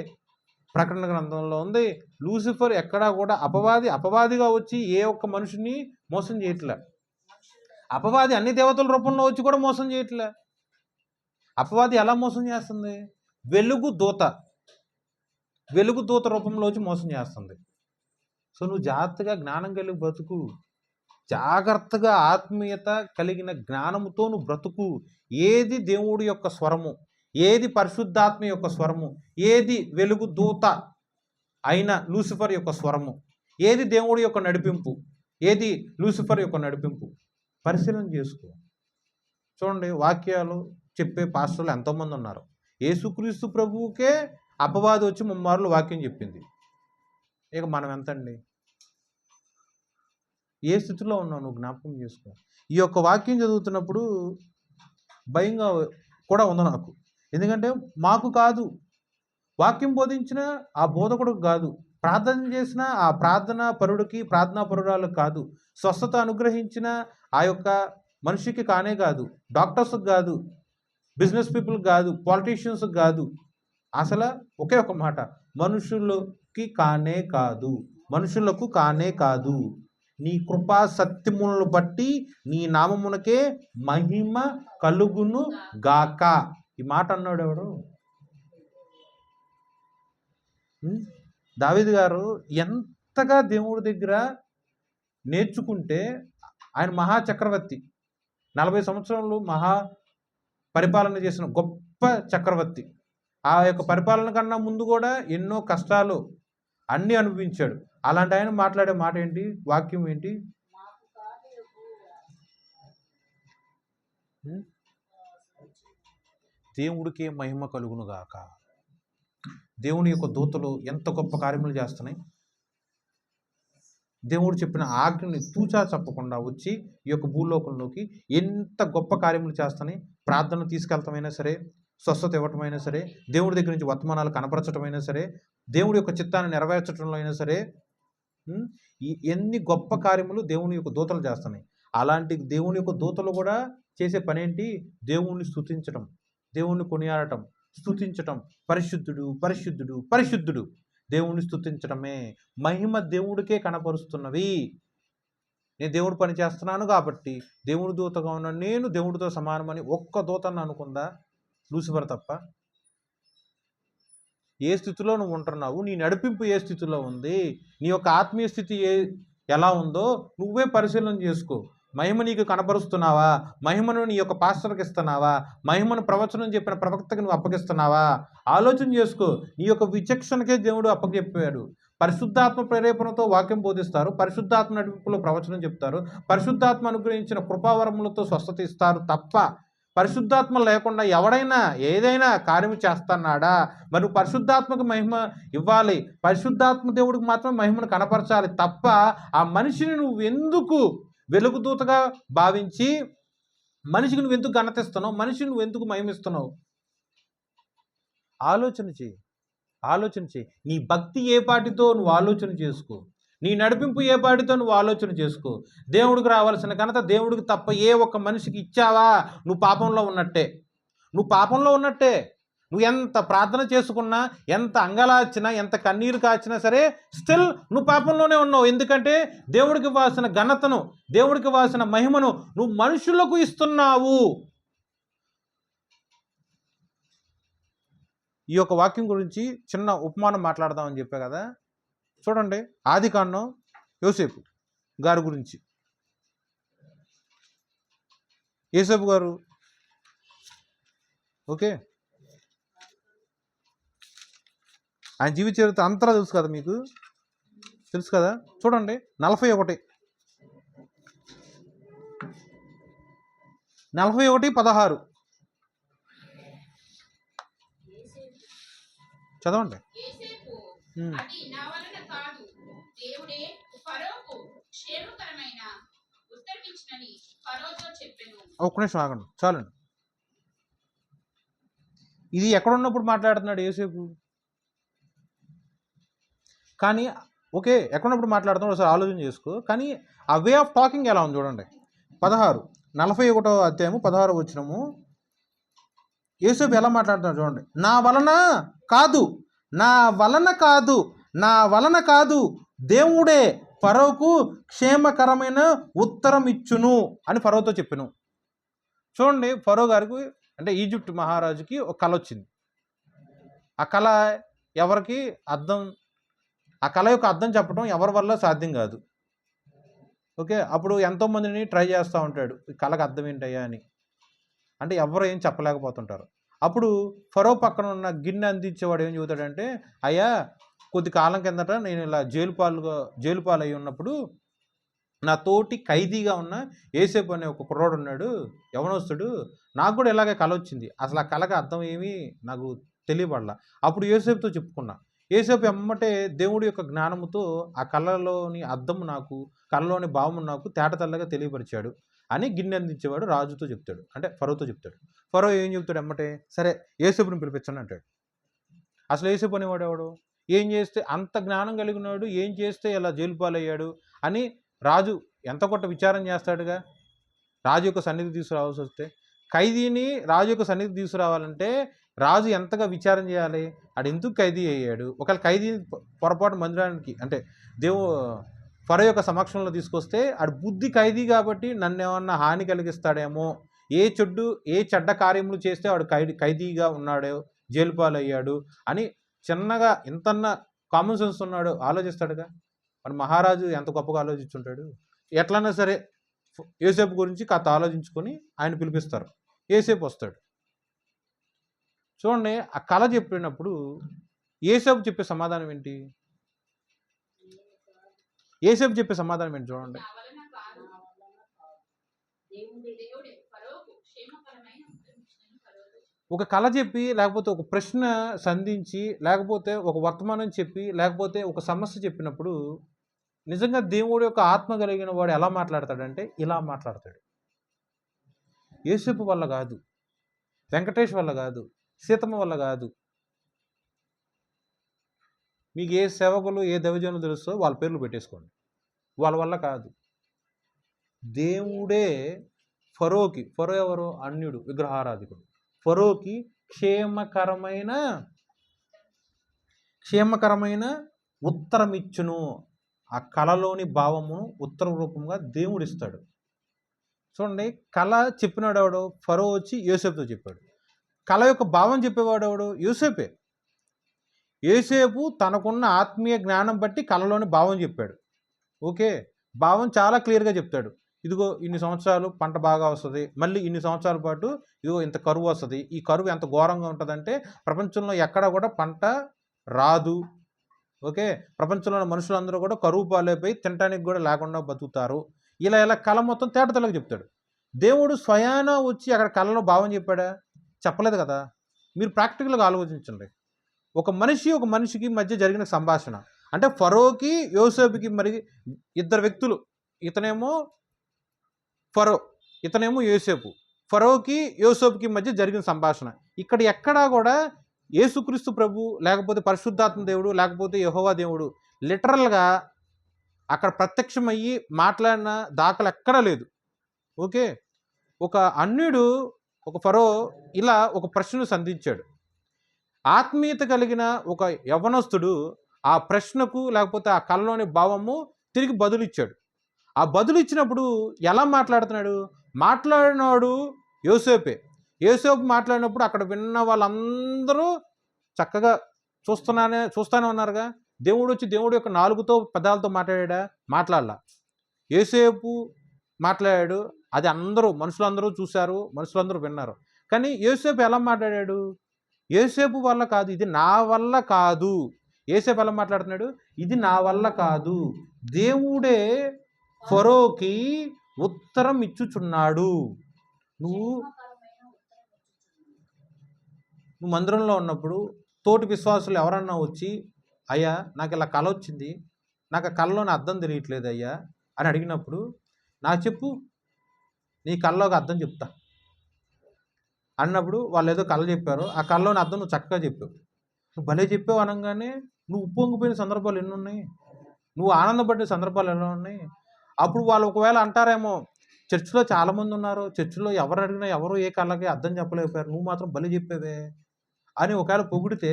ప్రకటన గ్రంథంలో ఉంది. లూసిఫర్ ఎక్కడా కూడా అపవాదిగా వచ్చి ఏ ఒక్క మనుషుని మోసం చేయట్లే. అపవాది అన్ని దేవతల రూపంలో వచ్చి కూడా మోసం చేయట్లే. అపవాది ఎలా మోసం చేస్తుంది? వెలుగుదూత రూపంలో వచ్చి మోసం చేస్తుంది. సో నువ్వు జాగ్రత్తగా జ్ఞానం కలిగి బ్రతుకు. జాగ్రత్తగా ఆత్మీయత కలిగిన జ్ఞానముతో నువ్వు బ్రతుకు. ఏది దేవుడి యొక్క స్వరము, ఏది పరిశుద్ధాత్మ యొక్క స్వరము, ఏది వెలుగుదూత అయిన లూసిఫర్ యొక్క స్వరము, ఏది దేవుడి యొక్క నడిపింపు, ఏది లూసిఫర్ యొక్క నడిపింపు, పరిశీలన చేసుకో. చూడండి, వాక్యాలు చెప్పే పాస్టర్లు ఎంతోమంది ఉన్నారు. యేసుక్రీస్తు ప్రభువుకే అపవాది వచ్చి ముమ్మార్లు వాక్యం చెప్పింది. ఇక మనం ఎంతండి? ఏ స్థితిలో ఉన్నావు నువ్వు జ్ఞాపకం చేసుకో. ఈ యొక్క వాక్యం చదువుతున్నప్పుడు భయంగా కూడా ఉంది నాకు. ఎందుకంటే మాకు కాదు, వాక్యం బోధించిన ఆ బోధకుడికి కాదు, ప్రార్థన చేసిన ఆ ప్రార్థనా పరుడికి, ప్రార్థనా పరురాలకు కాదు, స్వస్థత అనుగ్రహించిన ఆ యొక్క మనిషికి కానే కాదు, డాక్టర్స్కి కాదు, బిజినెస్ పీపుల్కి కాదు, పాలిటీషియన్స్కి కాదు. అసలు ఒకే ఒక మాట, మనుషులకు కానే కాదు. నీ కృపా సత్యములను బట్టి నీ నామమునకే మహిమ కలుగును గాక. ఈ మాట అన్నాడు ఎవడు? దావీదు గారు ఎంతగా దేవుడి దగ్గర నేర్చుకుంటే, ఆయన మహాచక్రవర్తి, 40 సంవత్సరాలు పరిపాలన చేసిన గొప్ప చక్రవర్తి. ఆ యొక్క పరిపాలన కన్నా ముందు కూడా ఎన్నో కష్టాలు అన్నీ అనుభవించాడు. అలాంటి ఆయన మాట్లాడే మాట ఏంటి? వాక్యం ఏంటి? దేవుడికి మహిమ కలుగును గాక. దేవుని యొక్క దూతలు ఎంత గొప్ప కార్యములు చేస్తున్నాయి. దేవుడు చెప్పిన ఆజ్ఞని తూచా చెప్పకుండా వచ్చి ఈ యొక్క భూలోకంలోకి ఎంత గొప్ప కార్యములు చేస్తున్నాయి. ప్రార్థన తీసుకెళ్తామైనా సరే, స్వస్థత ఇవ్వటమైనా సరే, దేవుడి దగ్గర నుంచి వర్తమానాలు కనపరచటమైనా సరే, దేవుడి యొక్క చిత్తాన్ని నెరవేర్చడంలో అయినా సరే, ఎన్ని గొప్ప కార్యములు దేవుని యొక్క దూతలు చేస్తున్నాయి. అలాంటి దేవుని యొక్క దూతలు కూడా చేసే పని ఏంటి? దేవుణ్ణి స్తుతించటం, దేవుణ్ణి కొనియాడటం, స్తుతించటం. పరిశుద్ధుడు పరిశుద్ధుడు పరిశుద్ధుడు, దేవుణ్ణి స్తుతించటమే. మహిమ దేవుడికే కనపరుస్తున్నవి. నేను దేవుడు పని చేస్తున్నాను కాబట్టి దేవుడి దూతగా ఉన్నాను, నేను దేవుడితో సమానమని ఒక్క దూతను అనుకుందా లూసిఫర్ తప్ప? ఏ స్థితిలో నువ్వు ఉంటున్నావు, నీ నడిపింపు ఏ స్థితిలో ఉంది, నీ యొక్క ఆత్మీయ స్థితి ఎలా ఉందో నువ్వే పరిశీలన చేసుకో. మహిమ నీకు కనపరుస్తున్నావా? మహిమను నీ యొక్క పాస్టర్కి ఇస్తున్నావా? మహిమను ప్రవచనం చెప్పిన ప్రవక్తకి నువ్వు అప్పగిస్తున్నావా? ఆలోచన చేసుకో. నీ యొక్క విచక్షణకే దేవుడు అప్పచెప్పాడు. పరిశుద్ధాత్మ ప్రేరేపణతో వాక్యం బోధిస్తారు, పరిశుద్ధాత్మ నడిపింపులో ప్రవచనం చెప్తారు, పరిశుద్ధాత్మ అనుగ్రహించిన కృపావరములతో స్వస్థత ఇస్తారు తప్ప పరిశుద్ధాత్మ లేకుండా ఎవడైనా ఏదైనా కార్యము చేస్తున్నాడా? మరి పరిశుద్ధాత్మకు మహిమ ఇవ్వాలి, పరిశుద్ధాత్మ దేవుడికి మాత్రం మహిమను కనపరచాలి తప్ప ఆ మనిషిని నువ్వు ఎందుకు వెలుగుదూతగా భావించి మనిషికి నువ్వు ఎందుకు ఘనతిస్తున్నావు, మనిషిని నువ్వు ఎందుకు మహిమిస్తున్నావు? ఆలోచన చేయి. నీ భక్తి ఏ పాటితో నువ్వు ఆలోచన చేసుకో, నీ నడిపింపు ఏ పాటితో నువ్వు ఆలోచన చేసుకో. దేవుడికి రావాల్సిన ఘనత దేవుడికి తప్ప ఏ ఒక్క మనిషికి ఇచ్చావా నువ్వు పాపంలో ఉన్నట్టే. నువ్వు ఎంత ప్రార్థన చేసుకున్నా, ఎంత అంగలార్చినా, ఎంత కన్నీరు కాచినా సరే స్టిల్ నువ్వు పాపంలోనే ఉన్నావు. ఎందుకంటే దేవుడికి ఇవ్వాల్సిన ఘనతను, దేవుడికి ఇవ్వాల్సిన మహిమను నువ్వు మనుషులకు ఇస్తున్నావు. ఈ యొక్క వాక్యం గురించి చిన్న ఉపమానం మాట్లాడదామని చెప్పా కదా. చూడండి, ఆదికాండం యోసేపు గారి గురించి. యోసేపు గారు ఓకే, ఆయన జీవిత చరిత్ర అంతా తెలుసు కదా, మీకు తెలుసు కదా. చూడండి 41:16. చదవండి. ఒక్క నిమిషం ఆగండి, చాలండి. ఇది ఎక్కడున్నప్పుడు మాట్లాడుతున్నాడు యోసేపు? కానీ ఓకే, ఎక్కడున్నప్పుడు మాట్లాడుతున్నాడు ఒకసారి ఆలోచన చేసుకో. కానీ ఆ వే ఆఫ్ టాకింగ్ ఎలా ఉంది చూడండి. 41 అధ్యాయము 16 వచనము. యోసేపు ఎలా మాట్లాడుతున్నాడు చూడండి. నా వలన కాదు, నా వలన కాదు, నా వలన కాదు, దేవుడే ఫరోకు క్షేమకరమైన ఉత్తరం ఇచ్చును అని ఫరోతో చెప్పాను. చూడండి, ఫరో గారికి అంటే ఈజిప్ట్ మహారాజుకి ఒక కళ వచ్చింది. ఆ కళ ఎవరికి అర్థం, ఆ కళ యొక్క అర్థం చెప్పడం ఎవరి వల్ల సాధ్యం కాదు. ఓకే, అప్పుడు ఎంతోమందిని ట్రై చేస్తూ ఉంటాడు ఈ కళకు అర్థం ఏంటయ్యా అని. అంటే ఎవరు ఏం చెప్పలేకపోతుంటారు. అప్పుడు ఫరో పక్కన ఉన్న గిన్నె అందించేవాడు ఏం చెబుతాడంటే, అయ్యా కొద్ది కాలం కిందట నేను ఇలా జైలు పాలు అయి ఉన్నప్పుడు నా తోటి ఖైదీగా ఉన్న యోసేపు అనే ఒక కుర్రాడు ఉన్నాడు, యవనస్తుడు, నాకు కూడా ఇలాగే కళ వచ్చింది. అసలు ఆ కళకి అర్థం ఏమీ నాకు తెలియబడలా. అప్పుడు యోసేపుతో చెప్పుకున్నా. యోసేపు ఎమ్మటే దేవుడి యొక్క జ్ఞానముతో ఆ కళలోని అర్థం నాకు, కళలోని భావం నాకు తేటతెల్లగా తెలియపరిచాడు అని గిన్నె అందించేవాడు రాజుతో చెప్తాడు, అంటే ఫరోతో చెప్తాడు. ఫరో ఏం చెప్తాడు ఎమ్మటే, సరే యోసేపుని పిలిపించండి అంటాడు. అసలు యోసేపు అనేవాడు ఎవడు? ఏం చేస్తే అంత జ్ఞానం కలిగినాడు, ఏం చేస్తే ఇలా జైలు పాలయ్యాడు అని రాజు ఎంత కొట్ట విచారం చేస్తాడుగా. రాజు యొక్క సన్నిధి తీసుకురావాల్సి వస్తే, ఖైదీని రాజు యొక్క సన్నిధి తీసుకురావాలంటే రాజు ఎంతగా విచారం చేయాలి, ఆడు ఎందుకు ఖైదీ అయ్యాడు. ఒకవేళ ఖైదీని పొరపాటు మందిరానికి అంటే ఫరో యొక్క సమక్షంలో తీసుకొస్తే ఆడు బుద్ధి ఖైదీ కాబట్టి నన్ను ఏమన్నా హాని కలిగిస్తాడేమో, ఏ చెడ్డ కార్యములు చేస్తే వాడు ఖైదీగా ఉన్నాడో, జైలు పాలయ్యాడు అని చిన్నగా ఇంతన్న కామన్ సెన్స్ ఉన్నాడు ఆలోచిస్తాడుగా. మరి మహారాజు ఎంత గొప్పగా ఆలోచించుంటాడు. ఎట్లన్నా సరే యోసేపు గురించి కాస్త ఆలోచించుకొని ఆయన పిలిపిస్తారు. యోసేపు వస్తాడు. చూడండి, ఆ కళ చెప్పినప్పుడు యోసేపు చెప్పే సమాధానం ఏంటి? యోసేపు చెప్పే సమాధానం ఏంటి చూడండి. ఒక కళ చెప్పి, లేకపోతే ఒక ప్రశ్న సంధించి, లేకపోతే ఒక వర్తమానం చెప్పి, లేకపోతే ఒక సమస్య చెప్పినప్పుడు నిజంగా దేవుడి యొక్క ఆత్మ కలిగిన వాడు ఎలా మాట్లాడతాడంటే ఇలా మాట్లాడతాడు. యోసేపు వల్ల కాదు, వెంకటేష్ వల్ల కాదు, సీతమ్మ వల్ల కాదు. మీకు ఏ సేవకులు ఏ దైవజనులు తెలుసో వాళ్ళ పేర్లు పెట్టేసుకోండి, వాళ్ళ వల్ల కాదు. దేవుడే ఫరోకి, ఫరో ఎవరు? అన్యుడు, విగ్రహారాధికుడు. ఫరోకి క్షేమకరమైన ఉత్తరం ఇచ్చును. ఆ కళలోని భావమును ఉత్తర రూపంగా దేవుడు ఇస్తాడు. చూడండి, కళ చెప్పినాడు ఎవడు? ఫరో వచ్చి యోసేపుతో చెప్పాడు. కళ యొక్క భావం చెప్పేవాడు ఎవడు? యోసేపే. యోసేపు తనకున్న ఆత్మీయ జ్ఞానం బట్టి కళలోని భావం చెప్పాడు. ఓకే, భావం చాలా క్లియర్గా చెప్తాడు. ఇదిగో ఇన్ని సంవత్సరాలు పంట బాగా వస్తుంది, మళ్ళీ ఇన్ని సంవత్సరాల పాటు ఇదిగో ఇంత కరువు వస్తుంది. ఈ కరువు ఎంత ఘోరంగా ఉంటుందంటే ప్రపంచంలో ఎక్కడ కూడా పంట రాదు. ఓకే, ప్రపంచంలో మనుషులందరూ కూడా కరువు పాలైపోయి తినడానికి కూడా లేకుండా బతుకుతారు. ఇలా కళ మొత్తం తేటతెల్లగా చెప్తాడు. దేవుడు స్వయాన వచ్చి అక్కడ కళలో భావం చెప్పాడా? చెప్పలేదు కదా. మీరు ప్రాక్టికల్గా ఆలోచించండి. ఒక మనిషికి మధ్య జరిగిన సంభాషణ అంటే ఫరోకి యోసేపుకి, మరి ఇద్దరు వ్యక్తులు, ఇతనేమో ఫరో, ఇతనేమో యోసేపు. ఫరోకి యోసేపుకి మధ్య జరిగిన సంభాషణ. ఇక్కడ ఎక్కడా కూడా యేసుక్రీస్తు ప్రభు, లేకపోతే పరిశుద్ధాత్మ దేవుడు, లేకపోతే యెహోవా దేవుడు లిటరల్గా అక్కడ ప్రత్యక్షమయ్యి మాట్లాడిన దాఖలు ఎక్కడా లేదు. ఓకే, ఒక అన్యుడు, ఒక ఫరో ఇలా ఒక ప్రశ్నను సంధించాడు. ఆత్మీయత కలిగిన ఒక యవనస్తుడు ఆ ప్రశ్నకు, లేకపోతే ఆ కళలోని భావము తిరిగి బదులిచ్చాడు. ఆ బదులు ఇచ్చినప్పుడు ఎలా మాట్లాడుతున్నాడు? మాట్లాడినాడు యోసేపే. యోసేపు మాట్లాడినప్పుడు అక్కడ విన్న వాళ్ళందరూ చక్కగా చూస్తూనే ఉన్నారుగా. దేవుడు వచ్చి దేవుడు యొక్క నాలుగుతో పదాలతో మాట్లాడా? మాట్లాడలా. యోసేపు మాట్లాడాడు, అది మనుషులందరూ చూశారు, మనుషులందరూ విన్నారు. కానీ యోసేపు ఎలా మాట్లాడాడు? యోసేపు వల్ల కాదు, ఇది నా వల్ల కాదు. యోసేపు ఎలా మాట్లాడుతున్నాడు? ఇది నా వల్ల కాదు, దేవుడే ఫరోకి ఉత్తరం ఇచ్చుచున్నాడు. నువ్వు మందిరంలో ఉన్నప్పుడు తోటి విశ్వాసులు ఎవరన్నా వచ్చి, అయ్యా నాకు ఇలా కళ వచ్చింది, నాకు ఆ కళలోని అర్థం తెలియట్లేదు అయ్యా అని అడిగినప్పుడు, నాకు చెప్పు, నీ కళ్ళలోకి అర్థం చెప్తా అన్నప్పుడు వాళ్ళు ఏదో కళ చెప్పారు, ఆ కళలోని అర్థం నువ్వు చక్కగా చెప్పావు. నువ్వు భలే చెప్పావు అనగానే నువ్వు ఉప్పొంగిపోయిన సందర్భాలు ఎన్ని ఉన్నాయి, నువ్వు ఆనందపడే సందర్భాలు ఎలా ఉన్నాయి. అప్పుడు వాళ్ళు ఒకవేళ అంటారేమో, చర్చిలో చాలామంది ఉన్నారు, చర్చిలో ఎవరు అడిగినా ఎవరు ఏ కళ్ళకి అర్థం చెప్పలేకపోయారు, నువ్వు మాత్రం భలే చెప్పేవే అని ఒకవేళ పొగిడితే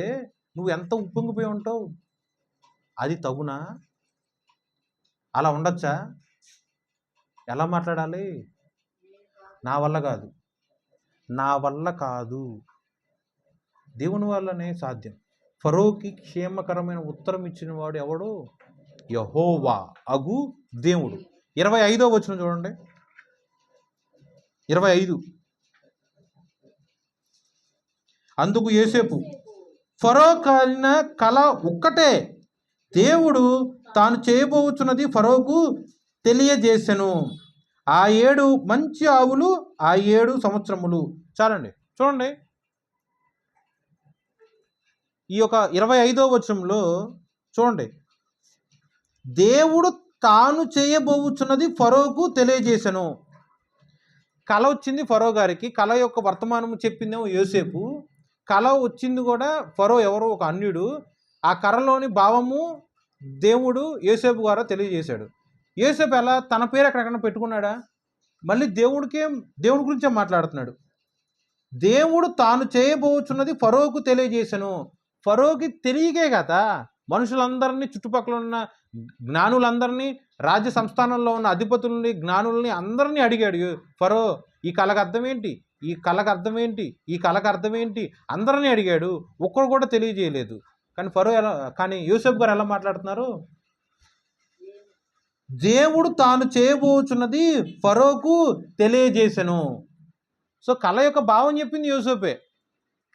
నువ్వు ఎంత ఉప్పొంగిపోయి ఉంటావు. అది తగునా? అలా ఉండొచ్చా? ఎలా మాట్లాడాలి? నా వల్ల కాదు, నా వల్ల కాదు, దేవుని వల్లనే సాధ్యం. ఫరోకి క్షేమకరమైన ఉత్తరం ఇచ్చిన వాడు ఎవడు? యెహోవా అగు దేవుడు. 25వ వచనం చూడండి. 25. అందుకు యోసేపు, ఫరో కలిగిన కల ఒక్కటే, దేవుడు తాను చేయబోచున్నది ఫరోకు తెలియజేసెను. ఆ 7 మంచి ఆవులు, ఆ 7 సంవత్సరములు. చాలండి. చూడండి, ఈ యొక్క 25వ వచనంలో చూడండి, దేవుడు తాను చేయబోచున్నది ఫరోకు తెలియజేసెను. కళ వచ్చింది ఫరో గారికి, కళ యొక్క వర్తమానము చెప్పిందేమో యోసేపు, కళ వచ్చింది కూడా ఫరో ఎవరో ఒక అన్యుడు, ఆ కళలోని భావము దేవుడు యోసేపు ద్వారా తెలియజేశాడు. యోసేపు ఎలా తన పేరు ఎక్కడెక్కడ పెట్టుకున్నాడా? మళ్ళీ దేవుడి గురించే మాట్లాడుతున్నాడు. దేవుడు తాను చేయబోచున్నది ఫరోకు తెలియజేశాను. ఫరోకి తెలియకే కదా మనుషులందరినీ, చుట్టుపక్కల ఉన్న జ్ఞానులందరినీ, రాజ్య సంస్థానంలో ఉన్న అధిపతుల్ని, జ్ఞానుల్ని అందరినీ అడిగాడు ఫరో, ఈ కళకు అర్థం ఏంటి, ఈ కళకు అర్థం ఏంటి, ఈ కళకు అర్థం ఏంటి, అందరినీ అడిగాడు, ఒక్కడు కూడా తెలియజేయలేదు. కానీ యోసేపు గారు ఎలా మాట్లాడుతున్నారు? దేవుడు తాను చేయబోచున్నది ఫరోకు తెలియజేసెను. సో కళ యొక్క భావం చెప్పింది యోసేపే,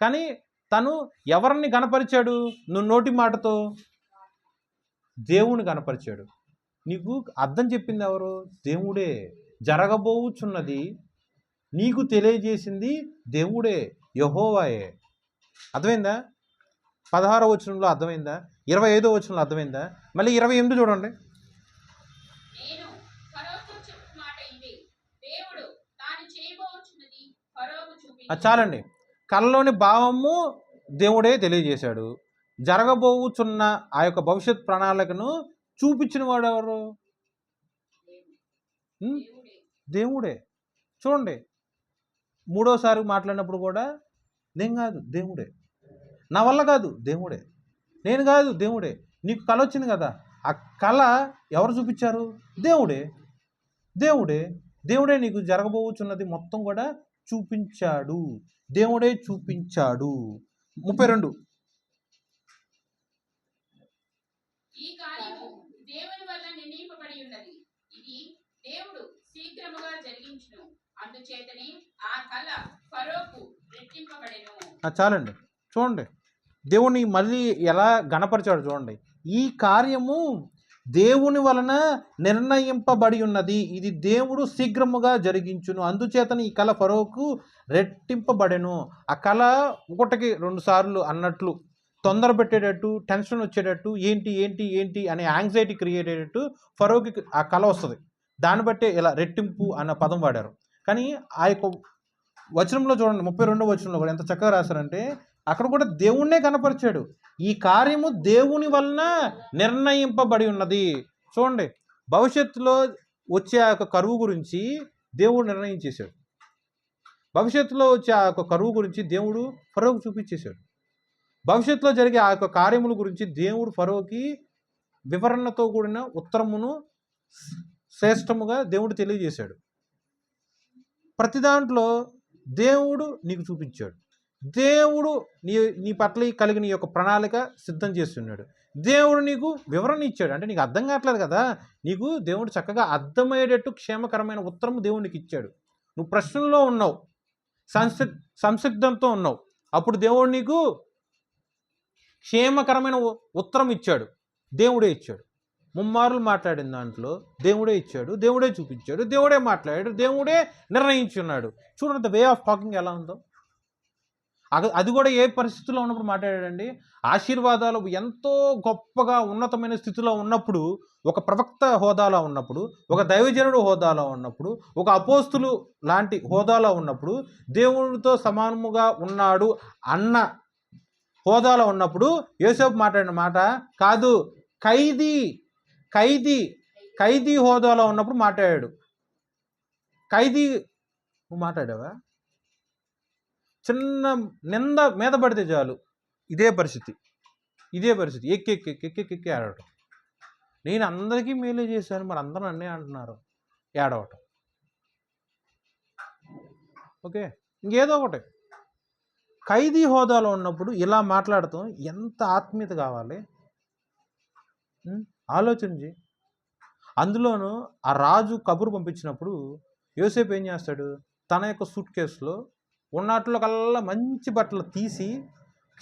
కానీ తను ఎవరిని గణపరిచాడు? నువ్వు నోటి మాటతో దేవుని గణపరిచాడు. నీకు అర్థం చెప్పింది ఎవరు? దేవుడే. జరగబోచున్నది నీకు తెలియజేసింది దేవుడే, యెహోవాయే. అర్థమైందా? 16వ వచనంలో అర్థమైందా? 25వ వచనంలో అర్థమైందా? మళ్ళీ 28 చూడండి. చాలండి. కళలోని భావము దేవుడే తెలియజేశాడు, జరగబోచున్న ఆ యొక్క భవిష్యత్ ప్రణాళికను చూపించిన వాడు ఎవరు? దేవుడే. చూడండి, 3వసారి మాట్లాడినప్పుడు కూడా నేను కాదు, దేవుడే. నా వల్ల కాదు, దేవుడే. నేను కాదు, దేవుడే. నీకు కళ వచ్చింది కదా, ఆ కళ ఎవరు చూపించారు? దేవుడే. దేవుడే. దేవుడే నీకు జరగబోచున్నది మొత్తం కూడా చూపించాడు. దేవుడే చూపించాడు. 32. ఈ కార్యము దేవుని వల్ల నిర్ణయింపబడి ఉన్నది, ఇది దేవుడు శీఘ్రముగా జరిగించును, అందుచేతనే ఆ కళ ఫరోకు రెట్టింపబడెను. చాలండి. చూడండి, దేవుని మళ్ళీ ఎలా గణపరిచాడు చూడండి. ఈ కార్యము దేవుని వలన నిర్ణయింపబడి ఉన్నది, ఇది దేవుడు శీఘ్రముగా జరిగించును, అందుచేతని ఈ కళ ఫరోకు రెట్టింపబడెను. ఆ కళ 1కి 2 సార్లు అన్నట్లు తొందర పెట్టేటట్టు, టెన్షన్ వచ్చేటట్టు, ఏంటి ఏంటి ఏంటి అనే యాంగ్జైటీ క్రియేట్ అయ్యేటట్టు ఫరోకి ఆ కళ వస్తుంది. దాన్ని బట్టే ఇలా రెట్టింపు అన్న పదం వాడారు. కానీ ఆ యొక్క వచనంలో చూడండి, 32వ వచనంలో కూడా ఎంత చక్కగా రాశారంటే, అక్కడ కూడా దేవుణ్ణే కనపరిచాడు. ఈ కార్యము దేవుని వలన నిర్ణయింపబడి ఉన్నది. చూడండి, భవిష్యత్తులో వచ్చే ఆ యొక్క కరువు గురించి దేవుడు నిర్ణయించేశాడు. భవిష్యత్తులో వచ్చే ఆ యొక్క కరువు గురించి దేవుడు ఫరోకు చూపించేశాడు. భవిష్యత్తులో జరిగే ఆ యొక్క కార్యముల గురించి దేవుడు ఫరోకి వివరణతో కూడిన ఉత్తరమును శ్రేష్టముగా దేవుడు తెలియజేశాడు. ప్రతి దాంట్లో దేవుడు నీకు చూపించాడు. దేవుడు నీ పట్ల కలిగిన యొక్క ప్రణాళిక సిద్ధం చేస్తున్నాడు. దేవుడు నీకు వివరణ ఇచ్చాడు. అంటే నీకు అర్థం కావట్లేదు కదా, నీకు దేవుడు చక్కగా అర్థమయ్యేటట్టు క్షేమకరమైన ఉత్తరం దేవుడు నీకు ఇచ్చాడు. నువ్వు ప్రశ్నలో ఉన్నావు, సంసిగ్ధంతో ఉన్నావు, అప్పుడు దేవుడు నీకు క్షేమకరమైన ఉత్తరం ఇచ్చాడు. దేవుడే ఇచ్చాడు. ముమ్మారులు మాట్లాడిన దాంట్లో దేవుడే ఇచ్చాడు, దేవుడే చూపించాడు, దేవుడే మాట్లాడాడు, దేవుడే నిర్ణయించున్నాడు. చూడండి ద వే ఆఫ్ టాకింగ్ ఎలా ఉందో. అది కూడా ఏ పరిస్థితిలో ఉన్నప్పుడు మాట్లాడాడండి? ఆశీర్వాదాలు ఎంతో గొప్పగా ఉన్నతమైన స్థితిలో ఉన్నప్పుడు, ఒక ప్రవక్త హోదాలో ఉన్నప్పుడు, ఒక దైవజనుడు హోదాలో ఉన్నప్పుడు, ఒక అపోస్తులు లాంటి హోదాలో ఉన్నప్పుడు, దేవుడితో సమానముగా ఉన్నాడు అన్న హోదాలో ఉన్నప్పుడు యోసేపు మాట్లాడిన మాట కాదు. ఖైదీ ఖైదీ ఖైదీ హోదాలో ఉన్నప్పుడు మాట్లాడాడు. ఖైదీ నువ్వు మాట్లాడావా? చిన్న నింద మీద పడితే చాలు ఇదే పరిస్థితి ఎక్కి ఆడటం. నేను అందరికీ మేలే చేశాను, మరి అందరూ అన్నే అంటున్నారు, ఏడవటం. ఓకే, ఇంకేదో ఒకటి. ఖైదీ హోదాలో ఉన్నప్పుడు ఇలా మాట్లాడటం ఎంత ఆత్మీయత కావాలి? ఆలోచించి. అందులోనూ ఆ రాజు కబురు పంపించినప్పుడు యోసేపు ఏం చేస్తాడు? తన యొక్క సూట్ కేసులో ఉన్నట్లో కల్లా మంచి బట్టలు తీసి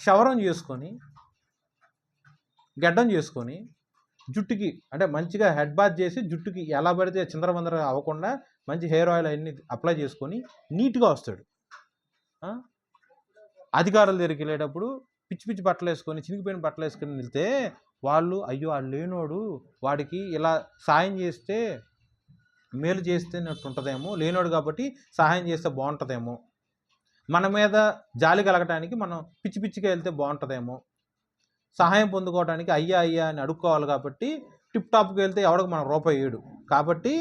క్షవరం చేసుకొని, గడ్డం చేసుకొని, జుట్టుకి అంటే మంచిగా హెడ్ బాత్ చేసి, జుట్టుకి ఎలా పడితే చిందరవందర అవ్వకుండా మంచి హెయిర్ ఆయిల్ అన్నీ అప్లై చేసుకొని నీట్గా వస్తాడు. అధికారుల దగ్గరికి వెళ్ళేటప్పుడు పిచ్చి పిచ్చి బట్టలు వేసుకొని, చినిగిపోయిన బట్టలు వేసుకొని వెళ్తే వాళ్ళు అయ్యో వాడు లేనోడు, వాడికి ఇలా సాయం చేస్తే మేలు చేస్తేనట్టు ఉంటుందేమో, లేనోడు కాబట్టి సహాయం చేస్తే బాగుంటుందేమో, మన మీద జాలి కలగటానికి మనం పిచ్చి పిచ్చిగా వెళ్తే బాగుంటుందేమో, సహాయం పొందుకోవడానికి అయ్యా అయ్యా అని అడుక్కోవాలి కాబట్టి టిప్ టాప్కి వెళ్తే ఎవడికి మన రూపాయి ఏడు కాబట్టి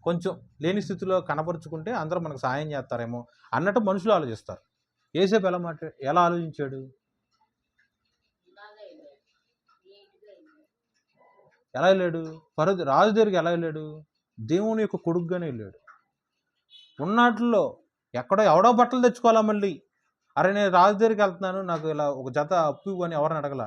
కొంచెం లేని స్థితిలో కనపరుచుకుంటే అందరూ మనకు సహాయం చేస్తారేమో అన్నట్టు మనుషులు ఆలోచిస్తారు. యోసేపు ఎలా ఆలోచించాడు? ఎలా వెళ్ళాడు? రాజు దగ్గరికి ఎలా వెళ్ళాడు? దేవుని యొక్క కొడుకుగానే వెళ్ళాడు. ఉన్నట్లో ఎవడో బట్టలు తెచ్చుకోవాలా మళ్ళీ? అరే నేను రాజు దగ్గరికి వెళ్తున్నాను, నాకు ఇలా ఒక జత అప్పు ఇవ్వని ఎవరిని అడగల.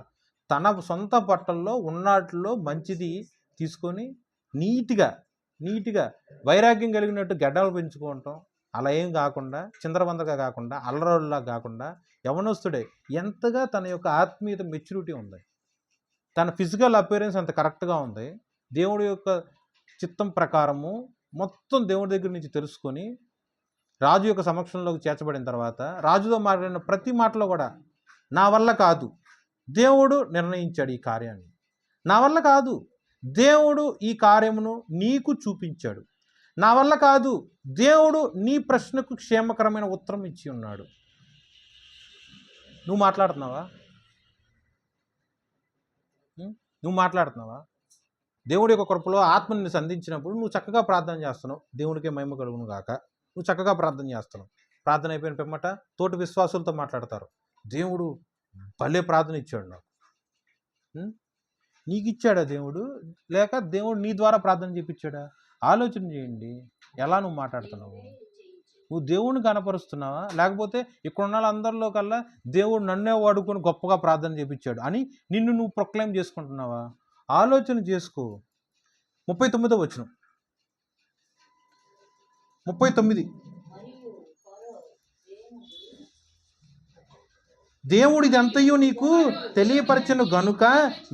తన సొంత బట్టల్లో ఉన్నట్లో మంచిది తీసుకొని నీట్గా వైరాగ్యం కలిగినట్టు గడ్డలు పెంచుకోవటం, అలా ఏం కాకుండా చిందరవందరగా కాకుండా అల్లరోళ్ళలా కాకుండా యవనస్తుడే ఎంతగా తన యొక్క ఆత్మీయత మెచ్యూరిటీ ఉంది, తన ఫిజికల్ అపియరెన్స్ అంత కరెక్ట్గా ఉంది. దేవుడి యొక్క చిత్తం ప్రకారము మొత్తం దేవుడి దగ్గర నుంచి తెలుసుకొని రాజు యొక్క సమక్షంలోకి చేర్చబడిన తర్వాత రాజుతో మాట్లాడిన ప్రతి మాటలో కూడా నా వల్ల కాదు, దేవుడు నిర్ణయించాడు ఈ కార్యాన్ని, నా వల్ల కాదు, దేవుడు ఈ కార్యమును నీకు చూపించాడు, నా వల్ల కాదు, దేవుడు నీ ప్రశ్నకు క్షేమకరమైన ఉత్తరం ఇచ్చి ఉన్నాడు. నువ్వు మాట్లాడుతున్నావా? దేవుడి యొక్క కృపలో ఆత్మని సంధించినప్పుడు నువ్వు చక్కగా ప్రార్థన చేస్తున్నావు, దేవుడికే మహిమ కలుగును గాక. నువ్వు చక్కగా ప్రార్థన చేస్తున్నావు, ప్రార్థన అయిపోయిన పిమ్మట తోటి విశ్వాసులతో మాట్లాడతారు, దేవుడు భలే ప్రార్థన ఇచ్చాడు నాకు. నీకు ఇచ్చాడా దేవుడు, లేక దేవుడు నీ ద్వారా ప్రార్థన చేయించాడా? ఆలోచన చేయండి. ఎలా నువ్వు మాట్లాడుతున్నావు? నువ్వు దేవుడిని కనపరుస్తున్నావా, లేకపోతే ఇక్కడున్న వాళ్ళందరిలో కల్లా దేవుడు నన్నే వాడుకొని గొప్పగా ప్రార్థన చేయించాడు అని నిన్ను నువ్వు ప్రొక్లైమ్ చేసుకుంటున్నావా? ఆలోచన చేసుకో. 39వ వచనం, 39. దేవుడిదంతయు నీకు తెలియపరచను గనుక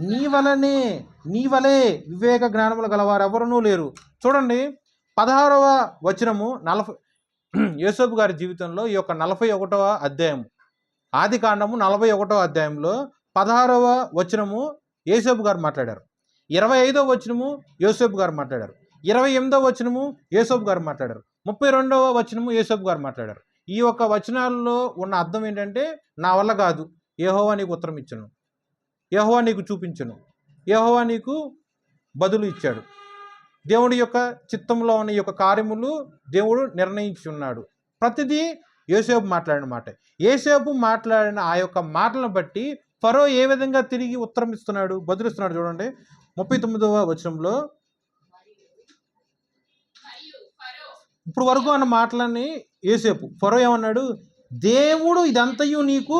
నీ వలే వివేక జ్ఞానములు గలవారు ఎవరనూ లేరు. చూడండి 16వ వచనము. యోసేపు గారి జీవితంలో ఈ యొక్క 41వ అధ్యాయం, ఆది కాండము 41వ అధ్యాయంలో 16వ వచనము యోసేపు గారు మాట్లాడారు, 25వ వచనము యోసేపు గారు మాట్లాడారు, 28వ వచనము యోసేపు గారు మాట్లాడారు, 32వ వచనము యోసేపు గారు మాట్లాడారు. ఈ యొక్క వచనాల్లో ఉన్న అర్థం ఏంటంటే, నా వల్ల కాదు, యెహోవా నీకు ఉత్తరం ఇచ్చను, యెహోవా నీకు చూపించను, యెహోవా నీకు బదులు ఇచ్చాడు, దేవుడి యొక్క చిత్తంలో ఉన్న ఈ యొక్క కార్యములు దేవుడు నిర్ణయించి ఉన్నాడు. ప్రతిదీ యోసేపు మాట్లాడిన మాట. యోసేపు మాట్లాడిన ఆ యొక్క మాటలను బట్టి ఫరో ఏ విధంగా తిరిగి ఉత్తరం ఇస్తున్నాడు, బదులిస్తున్నాడు. చూడండి 39వ వచనంలో ఇప్పుడు వరకు అన్న మాటలని యోసేపు, ఫరో ఏమన్నాడు? దేవుడు ఇదంతయు నీకు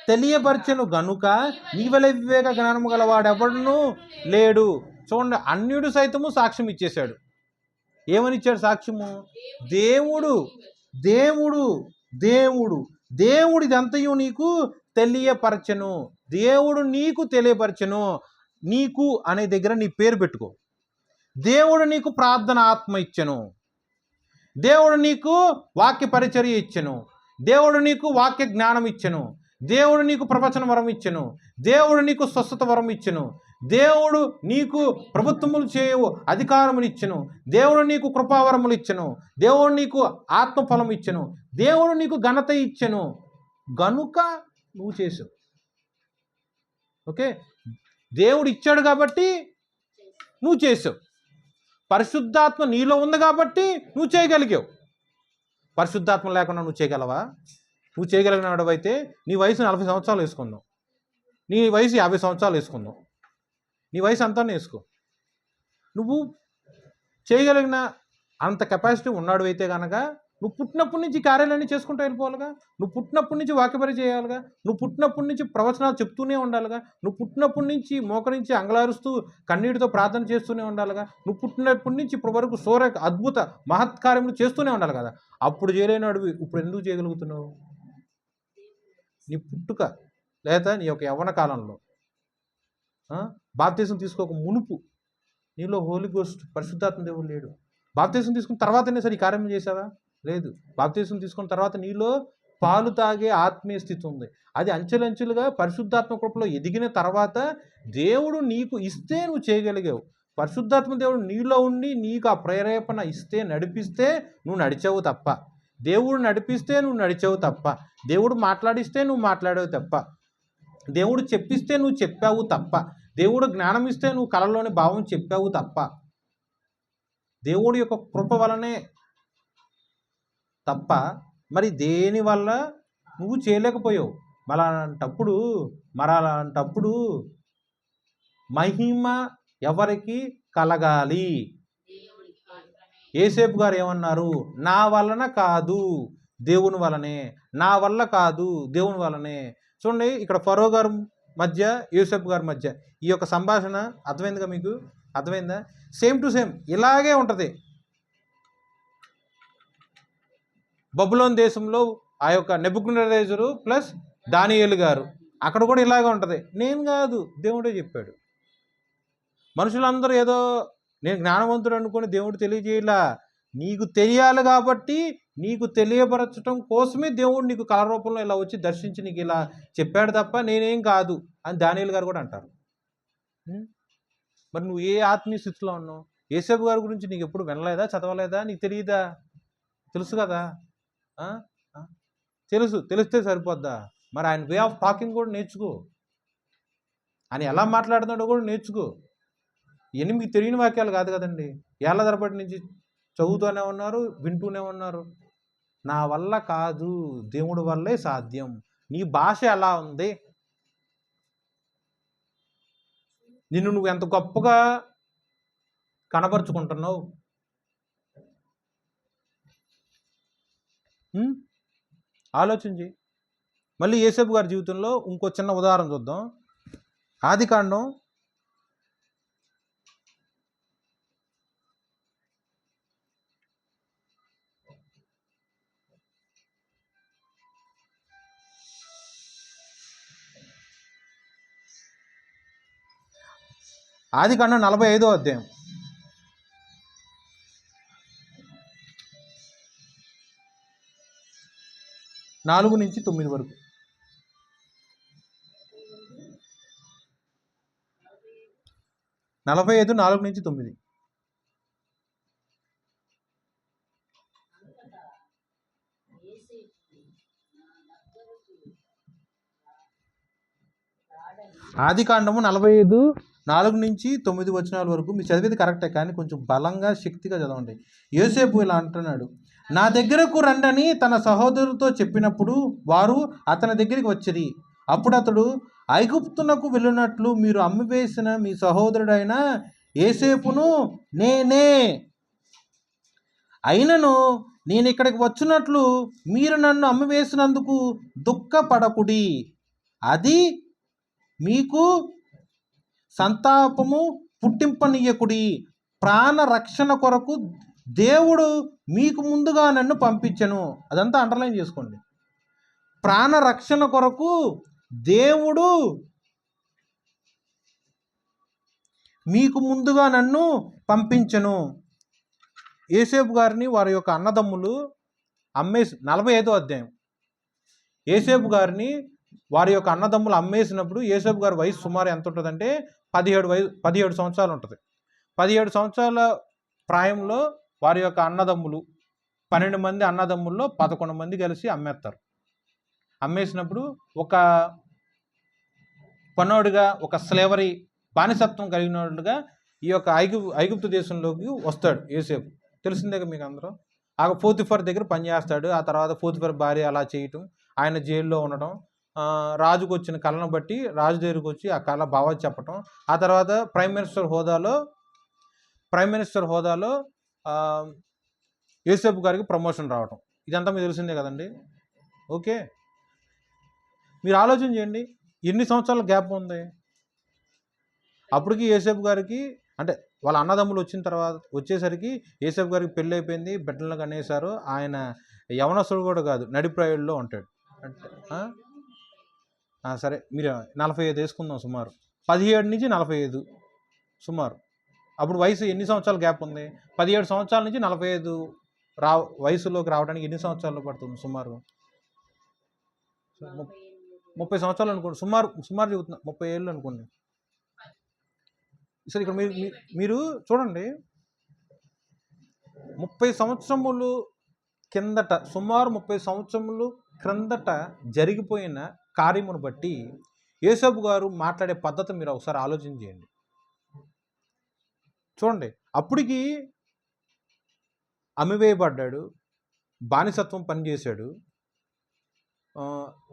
తెలియపరచను గనుక నీ వలె వివేక జ్ఞానము గలవాడెవడును లేడు. చూడండి, అన్యుడు సైతము సాక్ష్యం ఇచ్చేశాడు. ఏమని ఇచ్చాడు సాక్ష్యము? దేవుడు దేవుడు దేవుడు దేవుడు ఇదంతయు నీకు తెలియపరచను, దేవుడు నీకు తెలియపరచను. నీకు అనే దగ్గర నీ పేరు పెట్టుకో. దేవుడు నీకు ప్రార్థన ఆత్మ ఇచ్చెను, దేవుడు నీకు వాక్య పరిచర్య ఇచ్చెను, దేవుడు నీకు వాక్య జ్ఞానం ఇచ్చెను, దేవుడు నీకు ప్రవచన వరం ఇచ్చెను, దేవుడు నీకు స్వస్థత వరం ఇచ్చెను, దేవుడు నీకు ప్రభుత్వములు చేయు అధికారములు ఇచ్చెను, దేవుడు నీకు కృపావరములు ఇచ్చెను, దేవుడు నీకు ఆత్మఫలం ఇచ్చెను, దేవుడు నీకు ఘనత ఇచ్చెను, గనుక నువ్వు చేసావు. ఓకే, దేవుడు ఇచ్చాడు కాబట్టి నువ్వు చేసావు. పరిశుద్ధాత్మ నీలో ఉంది కాబట్టి నువ్వు చేయగలిగావు. పరిశుద్ధాత్మ లేకుండా నువ్వు చేయగలవా? నువ్వు చేయగలిగినవాడవైతే నీ వయసు 40 సంవత్సరాలు వేసుకుందాం, నీ వయసు 50 సంవత్సరాలు వేసుకుందాం, నీ వయసు అంతా వేసుకో. నువ్వు చేయగలిగిన అంత కెపాసిటీ ఉన్నాడు అయితే కనుక నువ్వు పుట్టినప్పటి నుంచి కార్యాలన్నీ చేసుకుంటూ వెళ్ళిపోవాలిగా, నువ్వు పుట్టినప్పటి నుంచి వాక్యపరి చేయాలిగా, నువ్వు పుట్టినప్పటి నుంచి ప్రవచనాలు చెప్తూనే ఉండాలిగా, నువ్వు పుట్టినప్పటి నుంచి మోకరించి అంగలారుస్తూ కన్నీటితో ప్రార్థన చేస్తూనే ఉండాలిగా, నువ్వు పుట్టినప్పటి నుంచి ఇప్పటి వరకు అద్భుత మహత్కార్యములు చేస్తూనే ఉండాలి కదా. అప్పుడు చేయలేనాడు ఇప్పుడు ఎందుకు చేయగలుగుతున్నావు? నీ పుట్టుక లేదా నీ యొక్క యవ్వన కాలంలో బాప్తిసం తీసుకోక మునుపు నీలో హోలీ గోస్ట్ పరిశుద్ధాత్మ దేవుడు లేడు. బాప్తిసం తీసుకున్న తర్వాతనే సరే ఈ కార్యం చేసావా? లేదు. బాప్తిసం తీసుకున్న తర్వాత నీలో పాలు తాగే ఆత్మీయ స్థితి ఉంది. అది అంచెలంచెలుగా పరిశుద్ధాత్మ కృపలో ఎదిగిన తర్వాత దేవుడు నీకు ఇస్తే నువ్వు చేయగలిగావు. పరిశుద్ధాత్మ దేవుడు నీలో ఉండి నీకు ఆ ప్రేరేపణ ఇస్తే నడిపిస్తే నువ్వు నడిచావు తప్ప, దేవుడు నడిపిస్తే నువ్వు నడిచావు తప్ప, దేవుడు మాట్లాడిస్తే నువ్వు మాట్లాడావు తప్ప, దేవుడు చెప్పిస్తే నువ్వు చెప్పావు తప్ప, దేవుడు జ్ఞానం ఇస్తే నువ్వు కళలోని భావం చెప్పావు తప్ప, దేవుడి యొక్క కృప వలనే తప్ప మరి దేనివల్ల నువ్వు చేయలేకపోయావు. మరలాంటప్పుడు మహిమ ఎవరికి కలగాలి? యేసేపు గారు ఏమన్నారు? నా వలన కాదు దేవుని వలనే, నా వల్ల కాదు దేవుని వలనే. చూడండి, ఇక్కడ ఫరో గారు మధ్య యోసేపు గారి మధ్య ఈ యొక్క సంభాషణ అర్థమైందిగా మీకు? అర్థమైందా? సేమ్ టు సేమ్ ఇలాగే ఉంటుంది. బబులోన్ దేశంలో ఆ యొక్క నెబుకద్నెజరు ప్లస్ దానియేలు గారు, అక్కడ కూడా ఇలాగే ఉంటుంది. నేను కాదు, దేవుడే చెప్పాడు. మనుషులందరూ ఏదో నేను జ్ఞానవంతుడు అనుకొని దేవుడు తెలియజేయలా. నీకు తెలియాలి కాబట్టి నీకు తెలియపరచడం కోసమే దేవుడు నీకు కళ రూపంలో ఇలా వచ్చి దర్శించి నీకు ఇలా చెప్పాడు తప్ప నేనేం కాదు అని దానియేలు గారు కూడా అంటారు. మరి నువ్వు ఏ ఆత్మీయ స్థితిలో ఉన్నావు? యేసేపు గారి గురించి నీకు ఎప్పుడు వినలేదా, చదవలేదా, నీకు తెలియదా? తెలుసు కదా, తెలిస్తే సరిపోద్దా? మరి ఆయన వే ఆఫ్ టాకింగ్ కూడా నేర్చుకో, ఆయన ఎలా మాట్లాడుతున్నాడో కూడా నేర్చుకో. ఇవన్నీ మీకు తెలియని వాక్యాలు కాదు కదండి. ఏళ్ల తరబడి నుంచి చదువుతూనే ఉన్నారు, వింటూనే ఉన్నారు. నా వల్ల కాదు, దేవుడి వల్లే సాధ్యం. నీ భాష ఎలా ఉంది? నిన్ను నువ్వు ఎంత గొప్పగా కనబరుచుకుంటున్నావు? ఆలోచించి. మళ్ళీ యేసేపు గారి జీవితంలో ఇంకో చిన్న ఉదాహరణ చూద్దాం. ఆదికాండం 45వ అధ్యాయం 4 నుంచి 9 వరకు. నలభై 4 నుంచి 9. ఆదికాండము 45:4 నుంచి 9 వచనాల వరకు. మీరు చదివేది కరెక్టే, కానీ కొంచెం బలంగా శక్తిగా చదవండి. యోసేపు ఇలా అంటున్నాడు, నా దగ్గరకు రండని తన సహోదరులతో చెప్పినప్పుడు వారు అతని దగ్గరికి వచ్చిరి. అప్పుడు అతడు, ఐగుప్తునకు వెళ్ళినట్లు మీరు అమ్మివేసిన మీ సహోదరుడైన యోసేపును నేనే. అయినను నేను ఇక్కడికి వచ్చినట్లు మీరు నన్ను అమ్మివేసినందుకు దుఃఖపడకుడి. అది మీకు సంతాపము పుట్టింపనీయకుడి. ప్రాణ రక్షణ కొరకు దేవుడు మీకు ముందుగా నన్ను పంపించెను. అదంతా అండర్లైన్ చేసుకోండి. ప్రాణ రక్షణ కొరకు దేవుడు మీకు ముందుగా నన్ను పంపించెను. యోసేపు గారిని వారి యొక్క అన్నదమ్ములు 45వ అధ్యాయం. యోసేపు గారిని వారి యొక్క అన్నదమ్ములు అమ్మేసినప్పుడు యోసేపు గారి వయసు సుమారు ఎంత ఉంటుందంటే 17 సంవత్సరాలు ఉంటుంది. 17 సంవత్సరాల ప్రాయంలో వారి యొక్క అన్నదమ్ములు 12 మంది అన్నదమ్ముల్లో 11 మంది కలిసి అమ్మేస్తారు. అమ్మేసినప్పుడు ఒక పనోడుగా, ఒక స్లేవరీ బానిసత్వం కలిగినట్టుగా ఈ యొక్క ఐగుప్తు దేశంలోకి వస్తాడు యోసేపు. తెలిసిందే మీకు అందరూ. ఆ పోతిఫర్ దగ్గర పనిచేస్తాడు. ఆ తర్వాత పోతిఫర్ భార్య అలా చేయటం, ఆయన జైల్లో ఉండటం, రాజుకు వచ్చిన కళను బట్టి రాజు దగ్గరికి వచ్చి ఆ కళ బాగా చెప్పటం, ఆ తర్వాత ప్రైమ్ మినిస్టర్ హోదాలో యోసేపు గారికి ప్రమోషన్ రావటం. ఇదంతా మీకు తెలిసిందే కదండి. ఓకే, మీరు ఆలోచన చేయండి, ఎన్ని సంవత్సరాల గ్యాప్ ఉంది. అప్పటికి యోసేపు గారికి అంటే వాళ్ళ అన్నదమ్ములు వచ్చేసరికి యోసేపు గారికి పెళ్ళి అయిపోయింది, బిడ్డలను కనేశారు. ఆయన యవనస్తుడు కూడా కాదు, నడిప్రాయుల్లో ఉంటాడు. అంటే సరే మీరు 45 వేసుకుందాం, సుమారు 17 నుంచి 45 సుమారు. అప్పుడు వయసు ఎన్ని సంవత్సరాల గ్యాప్ ఉంది? 17 సంవత్సరాల నుంచి 45 వయసులోకి రావడానికి ఎన్ని సంవత్సరాలు పడుతుంది? సుమారు 30 సంవత్సరాలు అనుకోండి. సుమారు చెబుతున్నా, 30 ఏళ్ళు అనుకోండి. సరే, ఇక్కడ మీరు చూడండి, 30 సంవత్సరములు కిందట, సుమారు 30 సంవత్సరములు క్రిందట జరిగిపోయిన కార్యమును బట్టి యోసేపు గారు మాట్లాడే పద్ధతి మీరు ఒకసారి ఆలోచన చేయండి. చూడండి, అప్పటికి అమ్మివేయబడ్డాడు, బానిసత్వం పనిచేశాడు,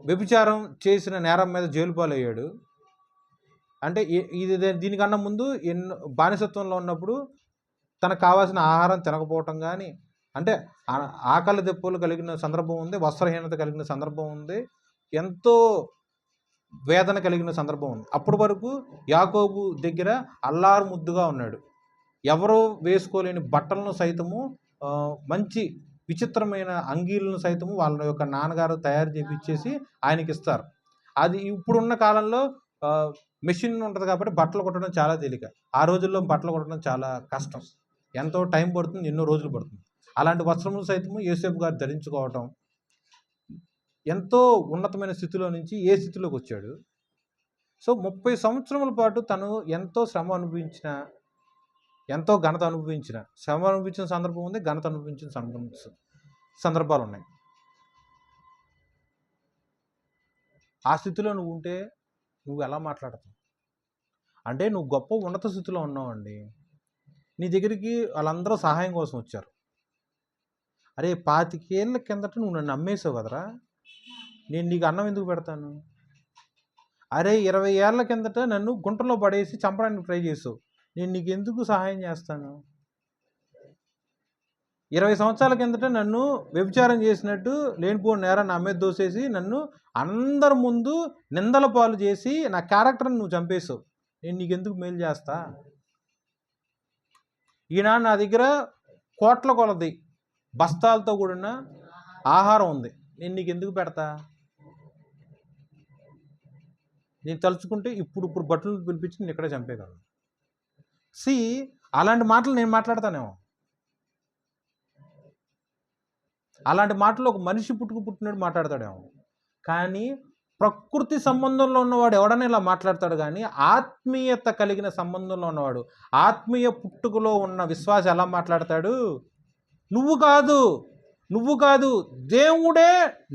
వ్యభిచారం చేసిన నేరం మీద జైలు పాలయ్యాడు. అంటే దీనికన్నా ముందు బానిసత్వంలో ఉన్నప్పుడు తనకు కావాల్సిన ఆహారం తినకపోవటం కానీ, అంటే ఆకలి దెబ్బలు కలిగిన సందర్భం ఉంది, వస్త్రహీనత కలిగిన సందర్భం ఉంది, ఎంతో వేదన కలిగిన సందర్భం ఉంది. అప్పటి వరకు యాకోబు దగ్గర అల్లారు ముద్దుగా ఉన్నాడు. ఎవరో వేసుకోలేని బట్టలను సైతము, మంచి విచిత్రమైన అంగీలను సైతము వాళ్ళ యొక్క నాన్నగారు తయారు చేపించేసి ఆయనకి ఇస్తారు. అది ఇప్పుడున్న కాలంలో మెషిన్ ఉంటుంది కాబట్టి బట్టలు కుట్టడం చాలా తేలిక. ఆ రోజుల్లో బట్టలు కుట్టడం చాలా కష్టం, ఎంతో టైం పడుతుంది, ఎన్నో రోజులు పడుతుంది. అలాంటి వస్త్రములు సైతము యోసేపు గారు ధరించుకోవటం, ఎంతో ఉన్నతమైన స్థితిలో నుంచి ఏ స్థితిలోకి వచ్చాడు. సో 30 సంవత్సరముల పాటు తను ఎంతో శ్రమ అనుభవించిన, ఎంతో ఘనత అనుభవించిన, శ్రమ అనుభవించిన సందర్భం ఉంది, ఘనత అనుభవించిన సందర్భాలు ఉన్నాయి. ఆ స్థితిలో నువ్వు ఉంటే నువ్వు ఎలా మాట్లాడతావు? అంటే నువ్వు గొప్ప ఉన్నత స్థితిలో ఉన్నావండి, నీ దగ్గరికి వాళ్ళందరూ సహాయం కోసం వచ్చారు. అరే 25 ఏళ్ళ కిందట నువ్వు నన్ను అమ్మేసావు కదరా, నేను నీకు అన్నం ఎందుకు పెడతాను? అరే 20 ఏళ్ళ కిందట నన్ను గుంటలో పడేసి చంపడానికి ట్రై చేసావు, నేను నీకు ఎందుకు సహాయం చేస్తాను? 20 సంవత్సరాల కిందట నన్ను వ్యభిచారం చేసినట్టు లేనిపోని నేరాన్ని అమ్మే దోసేసి నన్ను అందరి ముందు నిందల పాలు చేసి నా క్యారెక్టర్ని నువ్వు చంపేసావు, నేను నీకు ఎందుకు మేలు చేస్తా? ఈనాడు నా దగ్గర కోట్ల కొలది బస్తాలతో కూడిన ఆహారం ఉంది, నేను నీకు ఎందుకు పెడతా? నేను తలుచుకుంటే ఇప్పుడు బట్టలు పిలిపించి నేను ఇక్కడే చంపేయగలను. అలాంటి మాటలు నేను మాట్లాడతానేమో, అలాంటి మాటలు ఒక మనిషి పుట్టినట్టు మాట్లాడతాడేమో, కానీ ప్రకృతి సంబంధంలో ఉన్నవాడు ఎవడన్నా ఇలా మాట్లాడతాడు. కానీ ఆత్మీయత కలిగిన సంబంధంలో ఉన్నవాడు, ఆత్మీయ పుట్టుకలో ఉన్న విశ్వాసం ఎలా మాట్లాడతాడు? నువ్వు కాదు, దేవుడే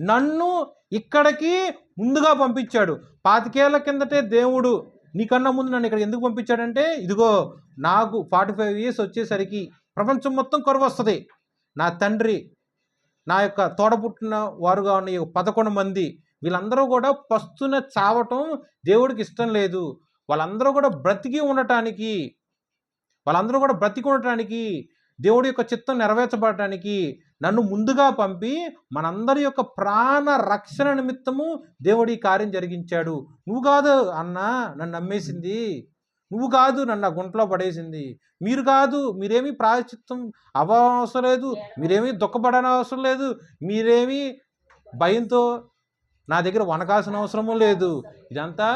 నన్ను ఇక్కడికి ముందుగా పంపించాడు. 25 ఏళ్ల కిందటే దేవుడు నీకన్నా ముందు నన్ను ఇక్కడ ఎందుకు పంపించాడంటే, ఇదిగో నాకు 45 ఇయర్స్ వచ్చేసరికి ప్రపంచం మొత్తం కరువు వస్తుంది, నా తండ్రి, నా యొక్క తోడపుట్టిన వారుగా ఉన్న 11 మంది, వీళ్ళందరూ కూడా పస్తున చావటం దేవుడికి ఇష్టం లేదు. వాళ్ళందరూ కూడా బ్రతికి ఉండటానికి దేవుడి యొక్క చిత్తం నెరవేర్చబడటానికి నన్ను ముందుగా పంపి మనందరి యొక్క ప్రాణ రక్షణ నిమిత్తము దేవుడు ఈ కార్యం జరిగించాడు. నువ్వు కాదు అన్నా నన్ను అమ్మేసింది, నువ్వు కాదు నన్ను ఆ గుంటలో పడేసింది, మీరు కాదు, మీరేమీ ప్రాయశ్చిత్తం అవసరం లేదు, మీరేమీ దుఃఖపడని అవసరం లేదు, మీరేమీ భయంతో నా దగ్గర వనకాల్సిన అవసరము లేదు. ఇదంతా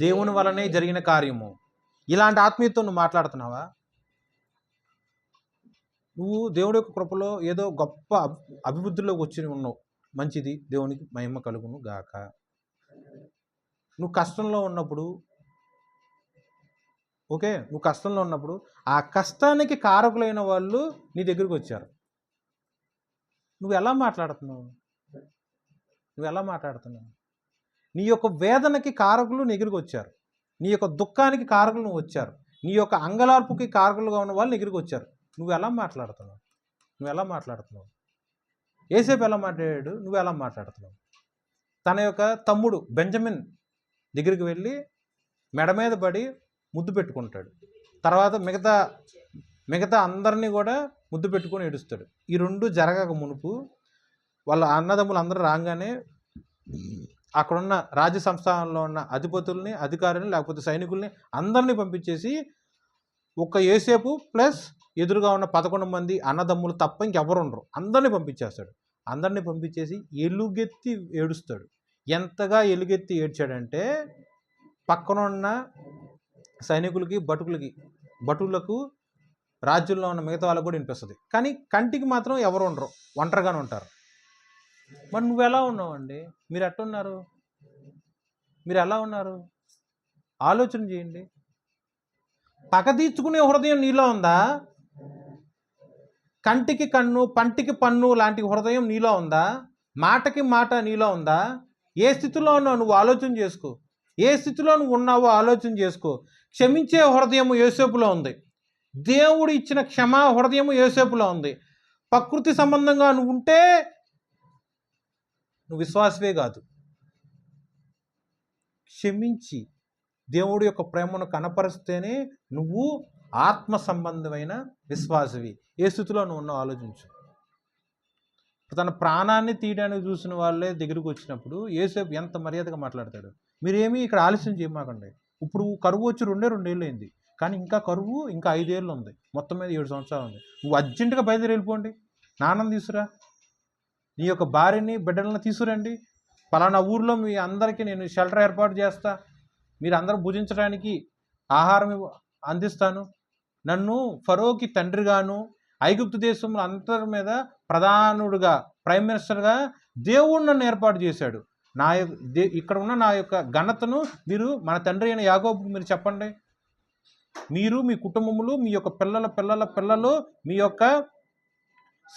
దేవుని వలనే జరిగిన కార్యము. ఇలాంటి ఆత్మీయతతో నువ్వు మాట్లాడుతున్నావా? నువ్వు దేవుడి యొక్క కృపలో ఏదో గొప్ప అభివృద్ధిలోకి వచ్చి ఉన్నావు, మంచిది, దేవునికి మహిమ కలుగును గాక. నువ్వు కష్టంలో ఉన్నప్పుడు, ఓకే, నువ్వు కష్టంలో ఉన్నప్పుడు ఆ కష్టానికి కారకులైన వాళ్ళు నీ దగ్గరికి వచ్చారు. నువ్వు ఎలా మాట్లాడుతున్నావు? నువ్వు ఎలా మాట్లాడుతున్నావు? నీ యొక్క వేదనకి కారకులు నీ దగ్గరికి వచ్చారు. నీ యొక్క దుఃఖానికి కారకులు నువ్వు వచ్చారు. నీ యొక్క అంగలార్పుకి కారకులుగా ఉన్న వాళ్ళు నీ దగ్గరికి వచ్చారు. నువ్వు ఎలా మాట్లాడుతున్నావు? నువ్వు ఎలా మాట్లాడుతున్నావు? ఏసేపు ఎలా మాట్లాడాడు? నువ్వు ఎలా మాట్లాడుతున్నావు? తన యొక్క తమ్ముడు బెంజమిన్ దగ్గరికి వెళ్ళి మెడ మీద పడి ముద్దు పెట్టుకుంటాడు. తర్వాత మిగతా అందరినీ కూడా ముద్దు పెట్టుకొని ఏడుస్తాడు. ఈ రెండు జరగక మునుపు వాళ్ళ అన్నదమ్ములు అందరూ రాగానే అక్కడున్న రాజ్య సంస్థానంలో ఉన్న అధిపతుల్ని, అధికారుల్ని, లేకపోతే సైనికుల్ని అందరినీ పంపించేసి ఒక్క యోసేపు ప్లస్ ఎదురుగా ఉన్న 11 మంది అన్నదమ్ములు తప్ప ఇంకెవరు ఉండరు, అందరినీ పంపించేస్తాడు. అందరినీ పంపించేసి ఎలుగెత్తి ఏడుస్తాడు. ఎంతగా ఎలుగెత్తి ఏడ్చాడంటే పక్కనున్న సైనికులకి, భటులకు, రాజ్యంలో ఉన్న మిగతా వాళ్ళకు కూడా వినిపిస్తుంది. కానీ కంటికి మాత్రం ఎవరు ఉండరు, ఒంటరిగానే ఉంటారు. మరి నువ్వు ఎలా ఉన్నావు అండి? మీరు ఎట్టున్నారు? మీరు ఎలా ఉన్నారు? ఆలోచన చేయండి. పగ తీర్చుకునే హృదయం నీలో ఉందా? కంటికి కన్ను, పంటికి పన్ను లాంటి హృదయం నీలో ఉందా? మాటకి మాట నీలో ఉందా? ఏ స్థితిలో ఉన్నావు నువ్వు ఆలోచన చేసుకో. ఏ స్థితిలో నువ్వు ఉన్నావో ఆలోచన చేసుకో. క్షమించే హృదయము యోసేపులో ఉంది. దేవుడు ఇచ్చిన క్షమా హృదయము యోసేపులో ఉంది. ప్రకృతి సంబంధంగా నువ్వు ఉంటే నువ్వు విశ్వాసవే కాదు. క్షమించి దేవుడి యొక్క ప్రేమను కనపరిస్తేనే నువ్వు ఆత్మ సంబంధమైన విశ్వాసవి. ఏ స్థితిలో నువ్వు ఉన్నావు ఆలోచించు. తన ప్రాణాన్ని తీయడానికి చూసిన వాళ్ళే దగ్గరికి వచ్చినప్పుడు యోసేపు ఎంత మర్యాదగా మాట్లాడతాడు. మీరేమీ ఇక్కడ ఆలస్యం చేయమాకండి. ఇప్పుడు కరువు వచ్చి 2 ఏళ్ళు అయింది, కానీ ఇంకా కరువు ఇంకా 5 ఏళ్ళు ఉంది, మొత్తం మీద 7 సంవత్సరాలు ఉంది. నువ్వు అర్జెంటుగా బయలుదేరి వెళ్ళిపోండి, నాన్నని తీసుకురా, నీ యొక్క భార్యని బిడ్డలను తీసుకురండి, పలానా ఊర్లో మీ అందరికీ నేను షెల్టర్ ఏర్పాటు చేస్తా, మీరు అందరూ భుజించడానికి ఆహారం అందిస్తాను, నన్ను ఫరోకి తండ్రిగాను ఐగుప్తు దేశంలో అందరి మీద ప్రధానుడుగా, ప్రైమ్ మినిస్టర్గా దేవుడు నన్ను ఏర్పాటు చేశాడు. ఇక్కడ ఉన్న నా యొక్క ఘనతను మీరు మన తండ్రి అయిన యాకోబుకు మీరు చెప్పండి. మీరు, మీ కుటుంబములు, మీ యొక్క పిల్లలు, మీ యొక్క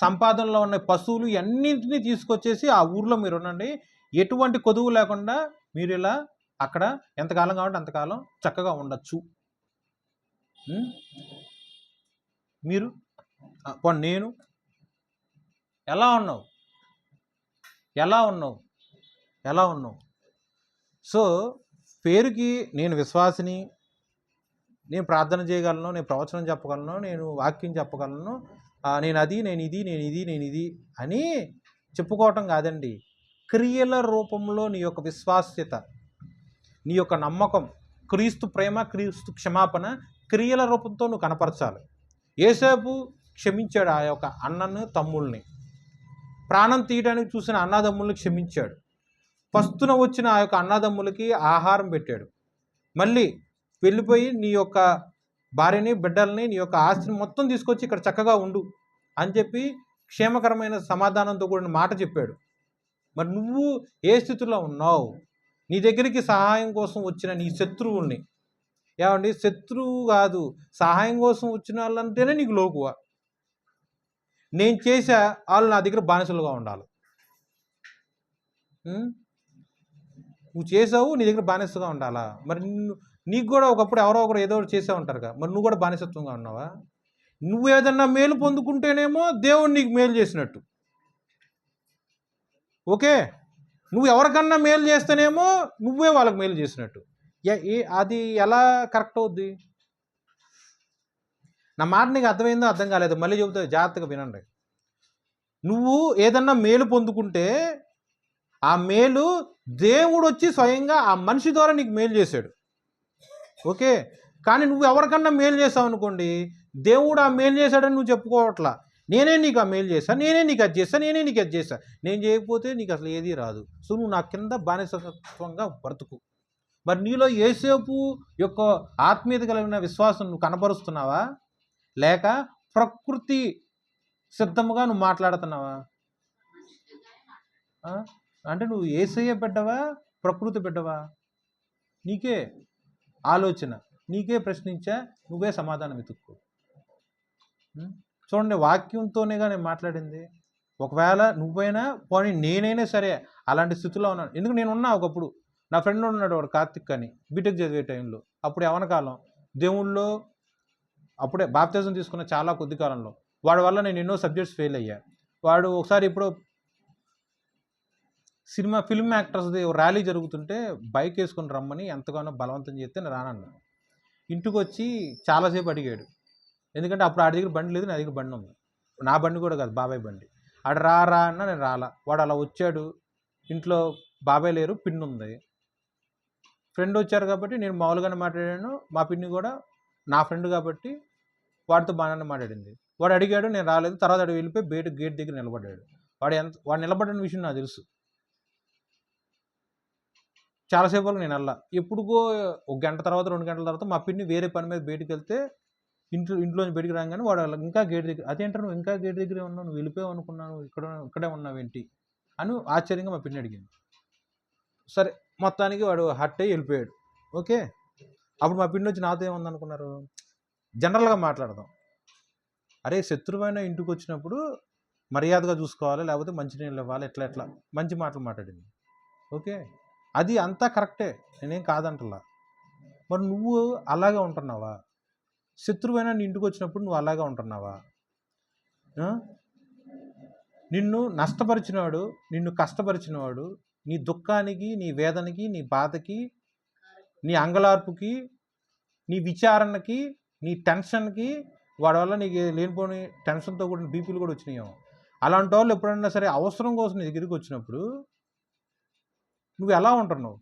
సంపాదనలో ఉన్న పశువులు అన్నింటినీ తీసుకొచ్చేసి ఆ ఊర్లో మీరు ఉండండి. ఎటువంటి కొదువు లేకుండా మీరు ఇలా అక్కడ ఎంతకాలం కావాలంటే అంతకాలం చక్కగా ఉండొచ్చు. మీరు నేను ఎలా ఉన్నావు? సో పేరుకి నేను విశ్వాసిని, నేను ప్రార్థన చేయగలను, నేను ప్రవచనం చెప్పగలను, నేను వాక్యం చెప్పగలను, నేను ఇది అని చెప్పుకోవటం కాదండి. క్రియల రూపంలో నీ యొక్క విశ్వాస్యత, నీ యొక్క నమ్మకం, క్రీస్తు ప్రేమ, క్రీస్తు క్షమాపణ క్రియల రూపంతో నువ్వు కనపరచాలి. యోసేపు క్షమించాడు ఆ యొక్క అన్నను, తమ్ముల్ని. ప్రాణం తీయడానికి చూసిన అన్నదమ్ముల్ని క్షమించాడు. పస్తున వచ్చిన ఆ యొక్క అన్నదమ్ములకి ఆహారం పెట్టాడు. మళ్ళీ వెళ్ళిపోయి నీ యొక్క భార్యని, బిడ్డల్ని, నీ యొక్క ఆస్తిని మొత్తం తీసుకొచ్చి ఇక్కడ చక్కగా ఉండు అని చెప్పి క్షేమకరమైన సమాధానంతో కూడిన మాట చెప్పాడు. మరి నువ్వు ఏ స్థితిలో ఉన్నావు? నీ దగ్గరికి సహాయం కోసం వచ్చిన నీ శత్రువుల్ని, ఏమండి శత్రువు కాదు, సహాయం కోసం వచ్చిన వాళ్ళంటేనే నీకు లోకువ. నేను చేసా, వాళ్ళు నా దగ్గర బానిసలుగా ఉండాలి. నువ్వు చేసావు, నీ దగ్గర బానిసగా ఉండాలా? మరి నీకు కూడా ఒకప్పుడు ఎవరో ఒకరు ఏదో ఒకటి చేసే ఉంటారుగా, మరి నువ్వు కూడా బానిసత్వంగా ఉన్నావా? నువ్వు ఏదన్నా మేలు పొందుకుంటేనేమో దేవుడు నీకు మేలు చేసినట్టు, ఓకే, నువ్వు ఎవరికన్నా మేలు చేస్తేనేమో నువ్వే వాళ్ళకి మేలు చేసినట్టు. అది ఎలా కరెక్ట్ అవుద్ది? నా మాట నీకు అర్థమైందో అర్థం కాలేదు, మళ్ళీ చెబుతా, జాగ్రత్తగా వినండి. నువ్వు ఏదన్నా మేలు పొందుకుంటే ఆ మేలు దేవుడు వచ్చి స్వయంగా ఆ మనిషి ద్వారా నీకు మేలు చేశాడు, ఓకే. కానీ నువ్వు ఎవరికన్నా మేలు చేసావు అనుకోండి, దేవుడు ఆ మేలు చేశాడని నువ్వు చెప్పుకోవట్లా. నేనే నీకు ఆ మేలు చేశాను, నేనే నీకు అది చేస్తాను, నేనే నీకు అది చేస్తాను. నేను చేయకపోతే నీకు అసలు ఏదీ రాదు. సో నువ్వు నా కింద బానిసత్వంగా బ్రతుకు. మరి నీలో యోసేపు యొక్క ఆత్మీయత కలిగిన విశ్వాసం నువ్వు కనపరుస్తున్నావా, లేక ప్రకృతి సిద్ధముగా నువ్వు మాట్లాడుతున్నావా? అంటే నువ్వు యేసయ్య బిడ్డవా, ప్రకృతి బిడ్డవా? నీకే ఆలోచన, నీకే ప్రశ్నించా, నువ్వే సమాధానం వెతుక్కో. చూడండి, వాక్యంతోనేగా నేను మాట్లాడింది. ఒకవేళ నువ్వైనా పోనీ నేనైనా సరే అలాంటి స్థితిలో ఉన్నాను. ఎందుకు నేను ఉన్నా ఒకప్పుడు. నా ఫ్రెండ్ ఉన్నాడు వాడు కార్తిక్ అని, బీటెక్ చదివే టైంలో. అప్పుడు యవ్వన కాలం, దేవుళ్ళో అప్పుడే బాప్తిజం తీసుకున్న చాలా కొద్ది కాలంలో. వాడి వల్ల నేను ఎన్నో సబ్జెక్ట్స్ ఫెయిల్ అయ్యా. వాడు ఒకసారి ఇప్పుడు ఫిల్మ్ యాక్టర్స్ది ర్యాలీ జరుగుతుంటే బైక్ వేసుకొని రమ్మని ఎంతగానో బలవంతం చేస్తే నేను రానన్నా. ఇంటికి వచ్చి చాలాసేపు అడిగాడు. ఎందుకంటే అప్పుడు ఆడి దగ్గర బండి లేదు, నా దగ్గర బండి ఉంది. నా బండి కూడా కాదు, బాబాయ్ బండి. ఆడు రా అన్నా నేను రాలా. వాడు అలా వచ్చాడు. ఇంట్లో బాబాయ్ లేరు, పిన్ని ఉంది. ఫ్రెండ్ వచ్చారు కాబట్టి నేను మామూలుగానే మాట్లాడాను. మా పిన్ని కూడా నా ఫ్రెండ్ కాబట్టి వాడితో బాగానే మాట్లాడింది. వాడు అడిగాడు, నేను రాలేదు. తర్వాత వాడు వెళ్ళిపోయి గేట్ దగ్గర నిలబడ్డాడు. వాడు నిలబడిన విషయం నాకు తెలుసు. చాలాసేపు వరకు నేను వెళ్ళా. ఎప్పుడుగో ఒక గంట తర్వాత 2 గంటల తర్వాత మా పిన్ని వేరే పని మీద బయటికి వెళ్తే ఇంట్లోంచి బయటికి రాగానే వాడు ఇంకా గేట్ దగ్గర, అదేంటారు నువ్వు ఇంకా గేట్ దగ్గరే ఉన్నావు, నువ్వు వెళ్ళిపోయావు అనుకున్నాను, ఇక్కడే ఉన్నావేంటి అని ఆశ్చర్యంగా మా పిన్ని అడిగింది. సరే, మొత్తానికి వాడు హట్ అయ్యి వెళ్ళిపోయాడు. ఓకే, అప్పుడు మా పిన్ని వచ్చి నాతో ఏముందనుకున్నారు, జనరల్గా మాట్లాడదాం. అరే, శత్రువైన ఇంటికి వచ్చినప్పుడు మర్యాదగా చూసుకోవాలి, లేకపోతే మంచినీళ్ళు ఇవ్వాలి, ఎట్లా మంచి మాటలు మాట్లాడింది. ఓకే, అది అంతా కరెక్టే, నేనేం కాదంటలా. మరి నువ్వు అలాగే ఉంటున్నావా? శత్రువైనా నీ ఇంటికి వచ్చినప్పుడు నువ్వు అలాగే ఉంటున్నావా? నిన్ను నష్టపరిచినవాడు, నిన్ను కష్టపరిచినవాడు, నీ దుఃఖానికి, నీ వేదనకి, నీ బాధకి, నీ అంగలార్పుకి, నీ విచారణకి, నీ టెన్షన్కి, వాడి వల్ల నీకు లేనిపోని టెన్షన్తో కూడా బీపీలు కూడా వచ్చినాయేమో. అలాంటి వాళ్ళు ఎప్పుడైనా సరే అవసరం కోసం నీ దగ్గరికి వచ్చినప్పుడు నువ్వు ఎలా ఉంటున్నావు?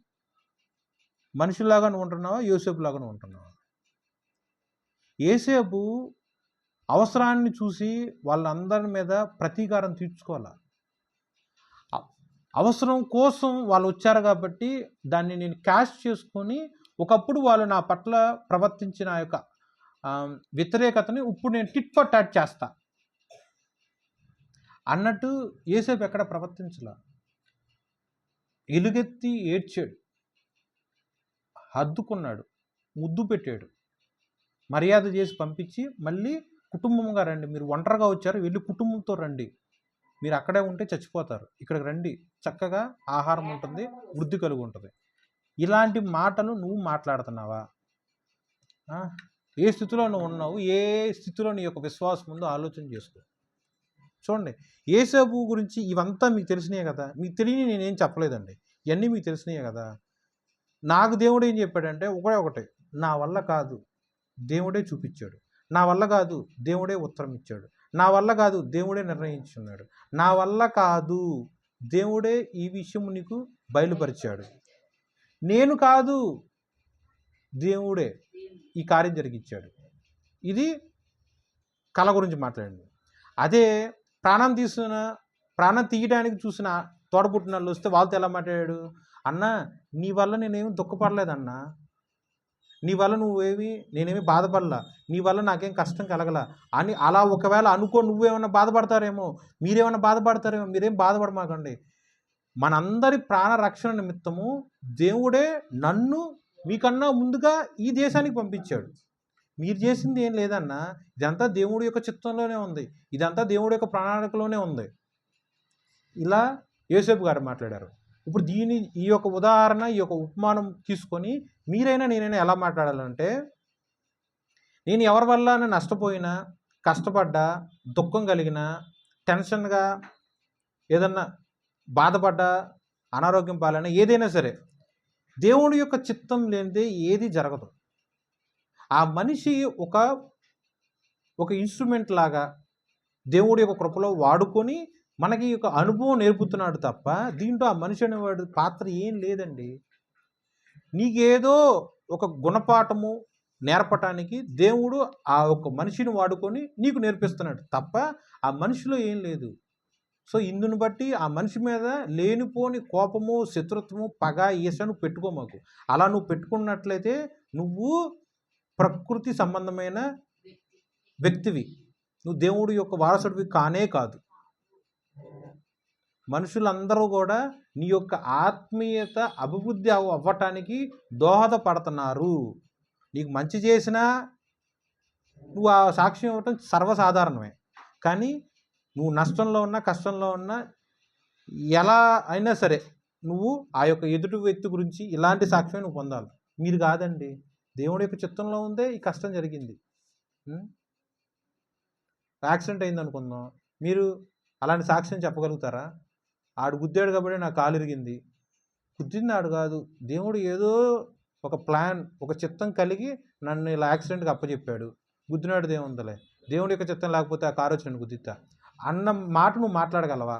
మనిషిలాగా నువ్వు ఉంటున్నావా, యోసేపులాగా నువ్వు ఉంటున్నావా? యోసేపు అవసరాన్ని చూసి వాళ్ళందరి మీద ప్రతీకారం తీర్చుకోవాలా. అవసరం కోసం వాళ్ళు వచ్చారు కాబట్టి దాన్ని నేను క్యాష్ చేసుకొని, ఒకప్పుడు వాళ్ళు నా పట్ల ప్రవర్తించిన ఆ యొక్క వ్యతిరేకతని ఇప్పుడు నేను టిట్ ఫర్ టాట్ చేస్తా అన్నట్టు యోసేపు ఎక్కడ ప్రవర్తించలా. ఎలుగెత్తి ఏడ్చాడు, హద్దుకున్నాడు, ముద్దు పెట్టాడు, మర్యాద చేసి పంపించి మళ్ళీ కుటుంబంగా రండి, మీరు ఒంటరిగా వచ్చారు, వెళ్ళి కుటుంబంతో రండి, మీరు అక్కడే ఉంటే చచ్చిపోతారు, ఇక్కడికి రండి, చక్కగా ఆహారం ఉంటుంది, వృద్ధి కలిగి ఉంటుంది. ఇలాంటి మాటలు నువ్వు మాట్లాడుతున్నావా? ఏ స్థితిలో నువ్వు ఉన్నావు, ఏ స్థితిలో నీ యొక్క విశ్వాసం ఉందో ఆలోచన చేసుకో. చూడండి, యోసేపు గురించి ఇవంతా మీకు తెలిసినాయే కదా. మీకు తెలియని నేనేం చెప్పలేదండి, ఇవన్నీ మీకు తెలిసినాయే కదా. నాకు దేవుడు ఏం చెప్పాడంటే ఒకటే, నా వల్ల కాదు, దేవుడే చూపించాడు. నా వల్ల కాదు, దేవుడే ఉత్తరం ఇచ్చాడు. నా వల్ల కాదు, దేవుడే నిర్ణయించున్నాడు. నా వల్ల కాదు, దేవుడే ఈ విషయం నీకు బయలుపరిచాడు. నేను కాదు, దేవుడే ఈ కార్యం జరిగించాడు. ఇది కళ గురించి మాట్లాడండి. అదే ప్రాణం తీయడానికి చూసిన తోడబుట్టిన వాళ్ళు వస్తే వాళ్ళతో ఎలా మాట్లాడాడు? అన్నా, నీ వల్ల నేనేమి దుఃఖపడలేదన్నా, నీ వల్ల నేనేమి బాధపడలా, నీ వల్ల నాకేం కష్టం కలగలా అని అలా ఒకవేళ అనుకో, నువ్వేమన్నా బాధపడతారేమో, మీరేమన్నా బాధపడతారేమో. మీరేం బాధపడమాకండి. మనందరి ప్రాణ రక్షణ నిమిత్తము దేవుడే నన్ను మీకన్నా ముందుగా ఈ దేశానికి పంపించాడు. మీరు చేసింది ఏం లేదన్నా, ఇదంతా దేవుడి యొక్క చిత్తంలోనే ఉంది, ఇదంతా దేవుడి యొక్క ప్రణాళికలోనే ఉంది. ఇలా యోసేపు గారు మాట్లాడారు. ఇప్పుడు ఈ యొక్క ఉదాహరణ, ఈ యొక్క ఉపమానం తీసుకొని మీరైనా నేనైనా ఎలా మాట్లాడాలంటే, నేను ఎవరి వల్ల నష్టపోయినా, కష్టపడ్డా, దుఃఖం కలిగినా, టెన్షన్గా ఏదన్నా బాధపడ్డా, అనారోగ్యం పాలైనా, ఏదైనా సరే దేవుడి యొక్క చిత్తం లేనిదే ఏది జరగదు. ఆ మనిషి ఒక ఇన్స్ట్రుమెంట్ లాగా దేవుడి యొక్క కృపలో వాడుకొని మనకి ఒక అనుభవం నేర్పుతున్నాడు తప్ప దీంట్లో ఆ మనిషి అనేవాడు పాత్ర ఏం లేదండి. నీకేదో ఒక గుణపాఠము నేర్పటానికి దేవుడు ఆ ఒక మనిషిని వాడుకొని నీకు నేర్పిస్తున్నాడు తప్ప ఆ మనిషిలో ఏం లేదు. సో ఇందుని బట్టి ఆ మనిషి మీద లేనిపోని కోపము, శత్రుత్వము, పగ, ఈర్ష్యను పెట్టుకోమాకు. అలా నువ్వు పెట్టుకున్నట్లయితే నువ్వు ప్రకృతి సంబంధమైన వ్యక్తివి, నువ్వు దేవుడి యొక్క వారసుడివి కానే కాదు. మనుషులందరూ కూడా నీ యొక్క ఆత్మీయత అభివృద్ధి అవ్వటానికి దోహదపడుతున్నారు. నీకు మంచి చేసినా నువ్వు ఆ సాక్ష్యం ఇవ్వటం సర్వసాధారణమే. కానీ నువ్వు నష్టంలో ఉన్నా, కష్టంలో ఉన్నా, ఎలా అయినా సరే నువ్వు ఆ యొక్క ఎదుటి వ్యక్తి గురించి ఇలాంటి సాక్ష్యం నువ్వు పొందాలి. మీరు కాదండి, దేవుడి యొక్క చిత్తంలో ఉందే ఈ కష్టం జరిగింది. యాక్సిడెంట్ అయింది అనుకుందాం, మీరు అలాంటి సాక్ష్యం చెప్పగలుగుతారా? ఆడు గుద్దాడు కాబట్టి నా కాలు ఇరిగింది. గుద్దింది ఆడు కాదు, దేవుడు ఏదో ఒక ప్లాన్, ఒక చిత్తం కలిగి నన్ను ఇలా యాక్సిడెంట్కి అప్పచెప్పాడు. గుద్దినాడు దేవుందలే, దేవుడి యొక్క చిత్తం లేకపోతే ఆ కారు వచ్చి నన్ను గుద్దితా అన్న మాట నువ్వు మాట్లాడగలవా?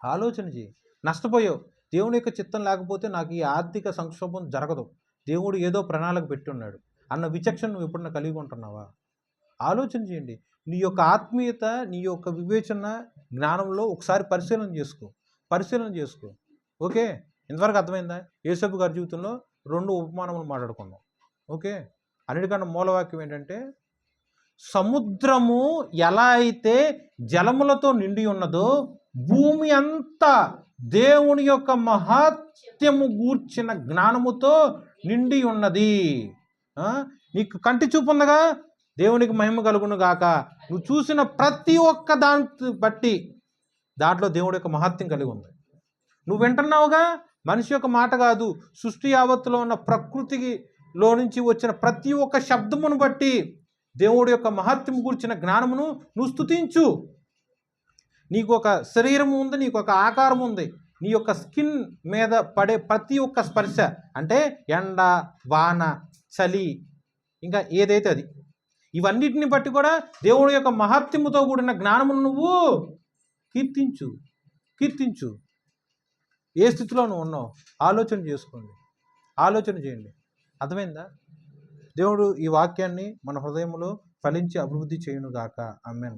ఆలోచన చేయి. నష్టపోయావు. దేవుడి యొక్క చిత్తం లేకపోతే నాకు ఈ ఆర్థిక సంక్షోభం జరగదు, దేవుడు ఏదో ప్రణాళిక పెట్టున్నాడు అన్న విచక్షణ నువ్వు ఎప్పుడన్నా కలిగి ఉంటున్నావా? ఆలోచన చేయండి. నీ యొక్క ఆత్మీయత, నీ యొక్క వివేచన, జ్ఞానంలో ఒకసారి పరిశీలన చేసుకో. ఓకే, ఇంతవరకు అర్థమైందా? యేసబ్బు గారి జీవితంలో 2 ఉపమానములు మాట్లాడుకున్నాం. ఓకే, అన్నిటికన్నా మూలవాక్యం ఏంటంటే, సముద్రము ఎలా అయితే జలములతో నిండి ఉన్నదో భూమి అంతా దేవుని యొక్క మహాత్యము గూర్చిన జ్ఞానముతో నిండి ఉన్నది. నీకు కంటి చూపు ఉందగా, దేవునికి మహిమ కలుగును గాక. నువ్వు చూసిన ప్రతి ఒక్క దాన్ని బట్టి దాంట్లో దేవుడి యొక్క మహత్యం కలిగి ఉంది. నువ్వు వింటున్నావుగా, మనిషి యొక్క మాట కాదు, సృష్టి యావత్తులో ఉన్న ప్రకృతిలో నుంచి వచ్చిన ప్రతి ఒక్క శబ్దమును బట్టి దేవుడి యొక్క మహత్యం గురించిన జ్ఞానమును నువ్వు స్తుతించు. నీకు ఒక శరీరం ఉంది, నీకు ఒక ఆకారం ఉంది, నీ యొక్క స్కిన్ మీద పడే ప్రతి ఒక్క స్పర్శ, అంటే ఎండ, వాన, చలి, ఇంకా ఏదైతే అది, ఇవన్నిటిని బట్టి కూడా దేవుడి యొక్క మహత్యముతో కూడిన జ్ఞానమును నువ్వు కీర్తించు. ఏ స్థితిలో నువ్వు ఉన్నావు ఆలోచన చేయండి. అర్థమైందా? దేవుడు ఈ వాక్యాన్ని మన హృదయంలో ఫలించి అభివృద్ధి చేయునుగాక. ఆమేన్.